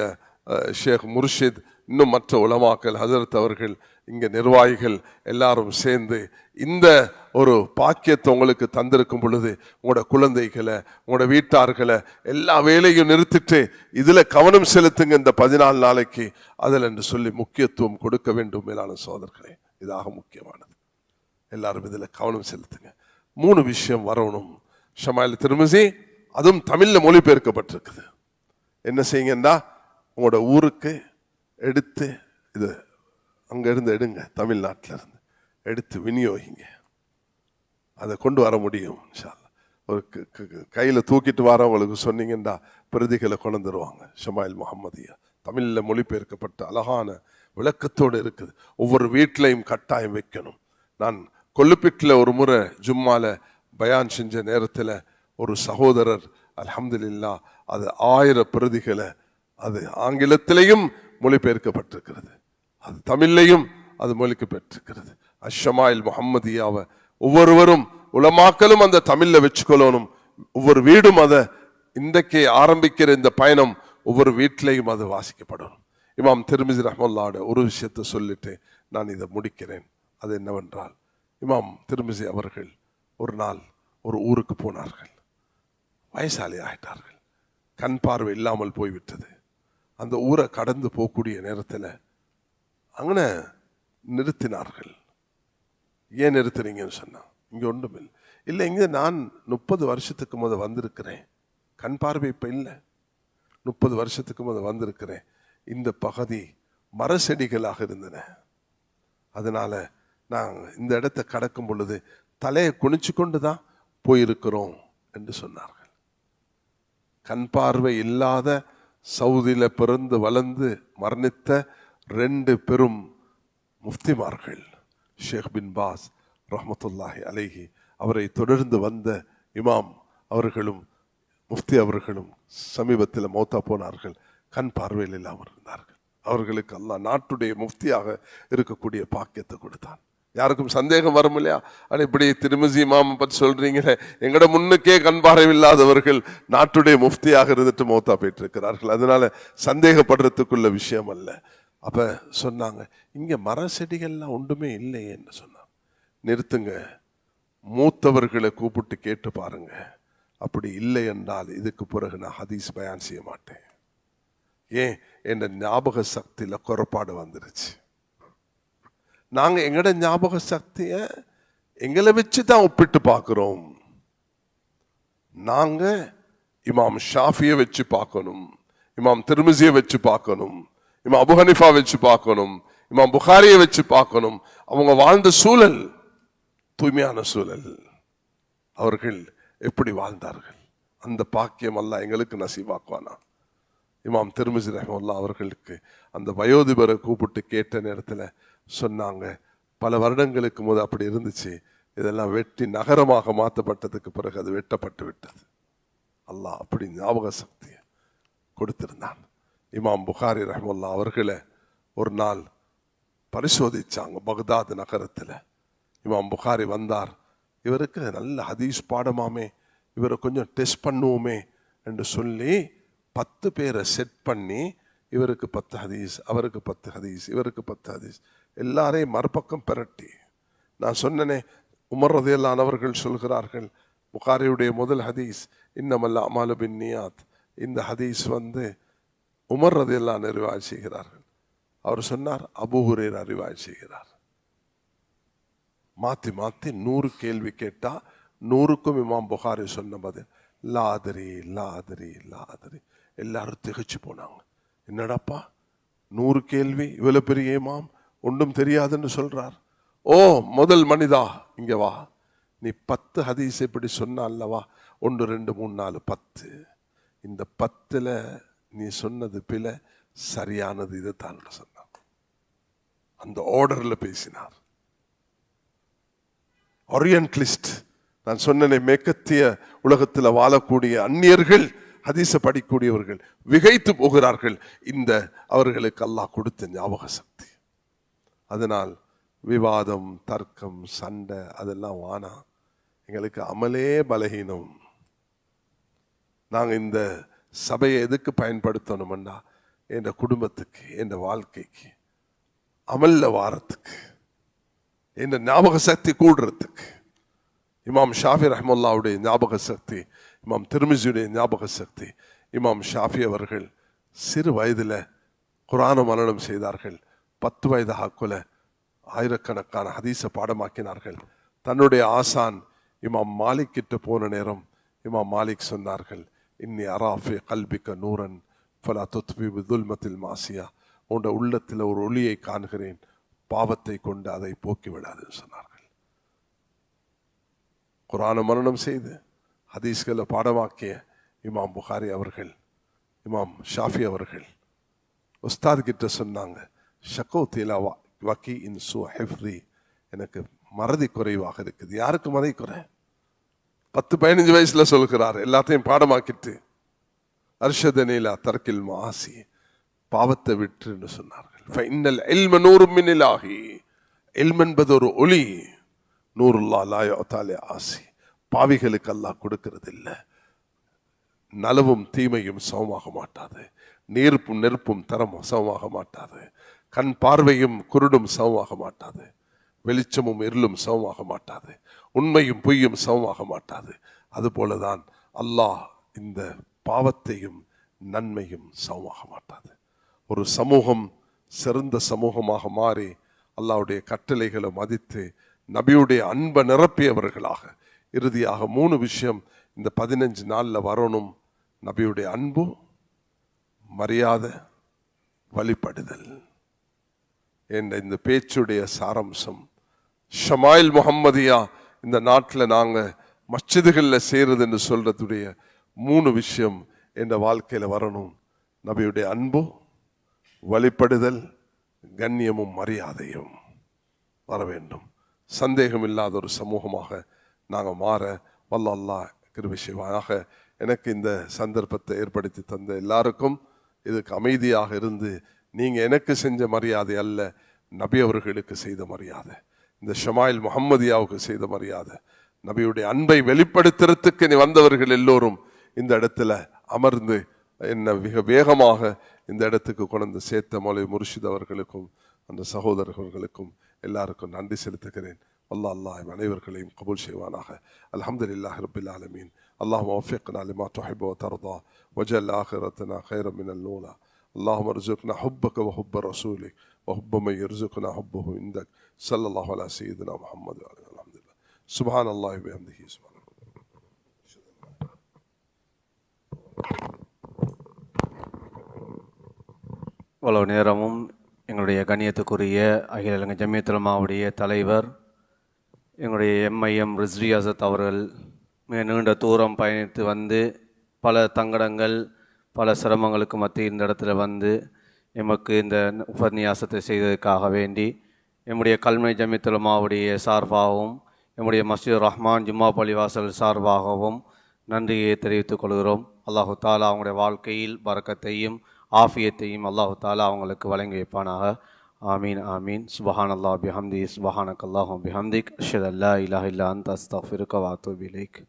ஷேக் முர்ஷித், இன்னும் மற்ற உலமாக்கள், ஹசரத் அவர்கள், இங்கே நிர்வாகிகள் எல்லாரும் சேர்ந்து இந்த ஒரு பாக்கியத்தை உங்களுக்கு தந்திருக்கும் பொழுது உங்களோட குழந்தைகளை, உங்களோட வீட்டார்களை எல்லா வேலையும் நிறுத்திட்டு இதில் கவனம் செலுத்துங்க இந்த 14 நாளைக்கு அதில் என்று சொல்லி முக்கியத்துவம் கொடுக்க வேண்டும். மேலான சோதர்களே, இதாக முக்கியமானது. எல்லாரும் இதில் கவனம் செலுத்துங்க. 3 விஷயம் வரணும். ஷமாயில் திர்மிஸி அதுவும் தமிழில் மொழிபெயர்க்கப்பட்டிருக்குது. என்ன செய்யுங்கன்னா, உங்களோட ஊருக்கு எடுத்து இது அங்கேருந்து எடுங்க, தமிழ்நாட்டில் இருந்து எடுத்து விநியோகிங்க. அதை கொண்டு வர முடியும் இன்ஷா அல்லாஹ். ஒரு கையில் தூக்கிட்டு வரவங்களுக்கு சொன்னீங்கன்னா பிரதிகளை கொண்டு வந்துருவாங்க. ஷமாயில் முஹம்மதியா தமிழில் மொழிபெயர்க்கப்பட்ட அழகான விளக்கத்தோடு இருக்குது. ஒவ்வொரு வீட்டிலையும் கட்டாயம் வைக்கணும். நான் கொல்லுப்பிட்டில் ஒரு முறை ஜும்மால பயான் செஞ்ச நேரத்தில் ஒரு சகோதரர் அல்ஹம்துலில்லாஹ் அது 1000 பிரதிகளை, அது ஆங்கிலத்திலையும் மொழிபெயர்க்கப்பட்டிருக்கிறது, அது தமிழ்லையும் அது மொழிபெயர்த்திருக்கிறது. அஷ்ஷமாயில் முஹம்மதியாவை ஒவ்வொருவரும் உலமாக்களும் அந்த தமிழ்ல வச்சுக்கொள்ளணும். ஒவ்வொரு வீடும் அதை இன்றைக்கு ஆரம்பிக்கிற இந்த பயணம் ஒவ்வொரு வீட்டிலையும் அது வாசிக்கப்படணும். இமாம் திர்மிஸி ரஹ்மத்துல்லாஹி ஒரு விஷயத்தை சொல்லிட்டு நான் இதை முடிக்கிறேன். அது என்னவென்றால், இமாம் திர்மிஸி அவர்கள் ஒரு நாள் ஒரு ஊருக்கு போனார்கள். வயசாளி ஆயிட்டார்கள், கண் பார்வை இல்லாமல் போய்விட்டது. அந்த ஊரை கடந்து போகக்கூடிய நேரத்தில் அங்கே நிறுத்தினார்கள். ஏன் நிறுத்துறீங்கன்னு சொன்னா, இங்கே ஒன்றும் இல்லை. இல்லை, இங்கே நான் 30 வருஷத்துக்கு முதல் வந்திருக்கிறேன், கண் பார்வை இப்போ இல்லை, 30 வருஷத்துக்கு முதல் வந்திருக்கிறேன். இந்த பகுதி மர செடிகளாக இருந்தன, அதனால நாங்கள் இந்த இடத்தை கடக்கும் பொழுது தலையை குனிச்சு கொண்டு தான் போயிருக்கிறோம் என்று சொன்னார்கள். கண் பார்வை இல்லாத சவுதியில பிறந்து வளர்ந்து மரணித்த 2 பெரும் முஃப்திமார்கள், ஷேக் பின் பாஸ் ரஹ்மத்துல்லாஹி அலைஹி, அவரை தொடர்ந்து வந்த இமாம் அவர்களும் முஃப்தி அவர்களும் சமீபத்தில் மௌத்தா போனார்கள். கண் பார்வையில் இல்லாமல் இருந்தார்கள். அவர்களுக்கு அல்லாஹ் நாட்டுடைய முஃப்தியாக இருக்கக்கூடிய பாக்கியத்தை கொடுத்தான். யாருக்கும் சந்தேகம் வரும் இல்லையா, ஆனால் இப்படி திர்மிஸி இமாம் பற்றி சொல்றீங்களே, எங்கட முன்னுக்கே கண் பார்வை இல்லாதவர்கள் நாட்டுடைய முஃப்தியாக இருந்துட்டு மௌத்தா போயிட்டு இருக்கிறார்கள். அதனால சந்தேகப்படுறதுக்குள்ள விஷயம் அல்ல. அப்ப சொன்னாங்க, இங்க மர செடிகள்லாம் ஒன்றுமே இல்லையேன்னு சொன்னாங்க. நிறுத்துங்க, மூத்தவர்களை கூப்பிட்டு கேட்டு பாருங்க. அப்படி இல்லை என்றால் இதுக்கு பிறகு நான் ஹதீஸ் பயான் செய்ய மாட்டேன். ஏன், என் ஞாபக சக்தியில குறைபாடு வந்துருச்சு. நாங்க எங்கட ஞாபக சக்திய எங்களை வச்சு தான் ஒப்பிட்டு பார்க்கிறோம். நாங்க இமாம் ஷாஃபியை வச்சு பார்க்கணும், இமாம் திர்மிஸியை வச்சு பார்க்கணும், இமாம் அபு ஹனீஃபா வச்சு பார்க்கணும், இமாம் புகாரியை வச்சு பார்க்கணும். அவங்க வாழ்ந்த சூழல் தூய்மையான சூழல், அவர்கள் எப்படி வாழ்ந்தார்கள், அந்த பாக்கியம் அல்லாஹ் எங்களுக்கு நசீபாக்குவானா. இமாம் திர்மிஸி ரஹ்மத்துல்லாஹி அவர்களுக்கு அந்த வயோதிபரை கூப்பிட்டு கேட்ட நேரத்தில் சொன்னாங்க, பல வருடங்களுக்கு முதல் அப்படி இருந்துச்சு, இதெல்லாம் வெட்டி நகரமாக மாற்றப்பட்டதுக்கு பிறகு அது வெட்டப்பட்டு விட்டது. அல்லாஹ் அப்படி ஞாபக சக்தியை கொடுத்திருந்தான். இமாம் புகாரி ரஹ்மத்துல்லாஹி அவர்களை ஒரு நாள் பரிசோதிச்சாங்க பக்தாத் நகரத்தில். இமாம் புகாரி வந்தார், இவருக்கு நல்ல ஹதீஸ் பாடமாமே, இவரை கொஞ்சம் டெஸ்ட் பண்ணுவோமே என்று சொல்லி 10 பேரை செட் பண்ணி, இவருக்கு 10 ஹதீஸ், அவருக்கு 10 ஹதீஸ், இவருக்கு 10 ஹதீஸ், எல்லாரையும் மறுபக்கம் பெரட்டி. நான் சொன்னனே, உமர் ரலியல்லாஹு அன்ஹு அவர்கள் சொல்கிறார்கள், புகாரியுடைய முதல் ஹதீஸ் இன்னமல் அமாலு பின்னியாத், இந்த ஹதீஸ் உமர் ரலியல்லாஹு அன்ஹு ரிவாயத் செய்கிறார்கள். அவர் சொன்னார், அபூ ஹுரைரா ரிவாயத் செய்கிறார். மாத்தி மாத்தி 100 கேள்வி கேட்டா 100க்கும் இமாம் புகாரி சொன்ன பதில் லாதரி லாதரி லாதரி. எல்லாரும் திகைச்சு போனாங்க. என்னடாப்பா 100 கேள்வி, இவ்வளவு பெரிய இமாம் ஒன்றும் தெரியாதுன்னு சொல்றார். ஓ முதல் மனிதா இங்க வா, நீ 10 ஹதீஸ் இப்படி சொன்ன அல்லவா, 1 2 3 4 10. இந்த 10ல நீ சொன்னது பிழை, சரியானது இது தான் சொன்னார். அந்த ஆர்டர்ல பேசினார். ஓரியன்டலிஸ்ட், நான் சொன்னேனே, மேற்கத்திய உலகத்தில் வாழக்கூடிய அந்நியர்கள் ஹதீஸை படிக்கூடியவர்கள் விகைத்து போகிறார்கள். இந்த அவர்களுக்கு அல்லாஹ் கொடுத்த ஞாபக சக்தி. அதனால் விவாதம், தர்க்கம், சண்டை அதெல்லாம் வானா. எங்களுக்கு அமலே பலகீனம். நாங்கள் இந்த சபையை எதுக்கு பயன்படுத்தணும்னா, என் குடும்பத்துக்கு, என் வாழ்க்கைக்கு, அமல்ல வாரத்துக்கு, என் ஞாபக சக்தி கூடுறதுக்கு. இமாம் ஷாஃபி ரஹ்மத்துல்லாஹுடைய ஞாபக சக்தி, இமாம் திர்மிஸியுடைய ஞாபக சக்தி. இமாம் ஷாஃபி அவர்கள் சிறு வயதில் குர்ஆன மனனம் செய்தார்கள். 10 வயது ஆக்குல ஆயிரக்கணக்கான ஹதீஸை பாடமாக்கினார்கள். தன்னுடைய ஆசான் இமாம் மாலிக் கிட்ட போன நேரம் இமாம் மாலிக் சொன்னார்கள், இன்னி அராஃபி கல்பிக்க நூரன் ஃபலா துத்பி பிதுல்மத்தில் மாசியா, உண்ட உள்ளத்தில் ஒரு ஒளியை காண்கிறேன், பாவத்தை கொண்டு அதை போக்கிவிடாதுன்னு சொன்னார்கள். குர்ஆன மனனம் செய்து ஹதீஸ்களை பாடமாக்கிய இமாம் புகாரி அவர்கள், இமாம் ஷாஃபி அவர்கள் உஸ்தாத் கிட்ட சொன்னாங்க, ஷக்கோ தீலா வக்கி இன் சு ஹிஃப்ரி, எனக்கு மறதி குறைவாக இருக்குது. யாருக்கு மறதி குறை? 10-15 வயசுல சொல்கிறார், எல்லாத்தையும் பாடமாக்கிட்டு. அர்ஷத நீலா தர்க்கில் மாசி, பாவத்தை விட்டுன்னு சொன்னார்கள். ஃபைனல் இல்ம நூறும் மினிலாகி, இல்ம் என்பது ஒரு ஒளி. நூறுல்லா லா யுத்தாலி ஆசி, பாவிகளுக்கு அல்லாஹ் கொடுக்கிறது இல்லை. நலவும் தீமையும் சமமாக மாட்டாது, நீர்ப்பும் நெருப்பும் தரம் சமமாக மாட்டாது, கண் பார்வையும் குருடும் சமமாக மாட்டாது, வெளிச்சமும் இருளும் சமமாக மாட்டாது, உண்மையும் பொய்யும் சமமாக மாட்டாது. அதுபோலதான் அல்லாஹ் இந்த பாவத்தையும் நன்மையும் சமமாக மாட்டாது. ஒரு சமூகம் சிறந்த சமூகமாக மாறி அல்லாஹ்வுடைய கட்டளைகளை மதித்து நபியுடைய அன்பை நிரப்பியவர்களாக, இறுதியாக 3 விஷயம் இந்த 15 நாளில் வரணும். நபியுடைய அன்பு, மரியாதை, வழிபடுதல் என்ற இந்த பேச்சுடைய சாரம்சம். ஷமாயில் முஹம்மதியா இந்த நாட்டில் நாங்கள் மஸ்ஜிதுகளில் செய்கிறதுன்னு சொல்றதுடைய 3 விஷயம் என்ற வாழ்க்கையில் வரணும். நபியுடைய அன்பு, வழிபடுதல், கண்ணியமும் மரியாதையும் வர வேண்டும். சந்தேகம் இல்லாத ஒரு சமூகமாக நாங்கள் மாற வல்ல அல்லாஹ் கிருபை செய்வானாக. எனக்கு இந்த சந்தர்ப்பத்தை ஏற்படுத்தி தந்த எல்லாருக்கும் இதுக்கு அமைதியாக இருந்து, நீங்கள் எனக்கு செஞ்ச மரியாதை அல்ல, நபி அவர்களுக்கு செய்த மரியாதை, இந்த ஷமாயில் முஹம்மதியாவுக்கு செய்த மரியாதை, நபியுடைய அன்பை வெளிப்படுத்துறதுக்கு நீ வந்தவர்கள் எல்லோரும் இந்த இடத்துல அமர்ந்து என்ன மிக வேகமாக இந்த இடத்துக்கு கொண்டு சேர்த்த மௌலவி முர்ஷித் அவர்களுக்கும் அந்த சகோதரர்களுக்கும் எல்லாருக்கும் நன்றி செலுத்துகிறேன். அல்லாஹ் அனைவர்களையும் கபூல் செய்வானாக. அல்ஹம்துலில்லாஹி ரப்பில் ஆலமீன். اللهم وفقنا لما تحب وترضى وجعل آخرتنا خيرا من الأولى. اللهم ارزقنا حبك وحب رسولك وحب من يرزقنا حبه عندك. صلى الله على سيدنا محمد وعلى آله. الحمد لله. سبحان الله وبحمده. سبحان الله. இவ்வளவு நேரமும் எங்களுடைய கண்ணியத்துக்குரிய அகில இலங்கை ஜமியத்துல் உலமாவுடைய தலைவர் எங்களுடைய எம்ஐஎம் ரிஸ்வி அசத் அவர்கள் மிக நீண்ட தூரம் பயணித்து வந்து பல தங்கடங்கள் பல சிரமங்களுக்கு மத்திய இந்த இடத்துல வந்து எமக்கு இந்த உபன்யாசத்தை செய்ததற்காக வேண்டி எம்முடைய கல்மை ஜமியத்துல் உலமாவுடைய சார்பாகவும் எம்முடைய மஸ்ஜித் ரஹ்மான் ஜும்மா பள்ளிவாசல் சார்பாகவும் நன்றியை தெரிவித்துக் கொள்கிறோம். அல்லாஹு தாலா அவங்களுடைய வாழ்க்கையில் பரக்கத்தையும் ஆஃபியத்தையும் அல்லாஹு தாலா அவங்களுக்கு வழங்கி வைப்பானாக. ஆமீன் ஆமீன். சுபஹான் அல்லாஹ் பிஹம்தி, சுபஹானக் அல்லாஹும் பிஹம்திக், அஷ்ஹது அல்லா இலாஹா இல்லா அன்த அஸ்தக்ஃபிருக வ அத்தூபு இலைக்.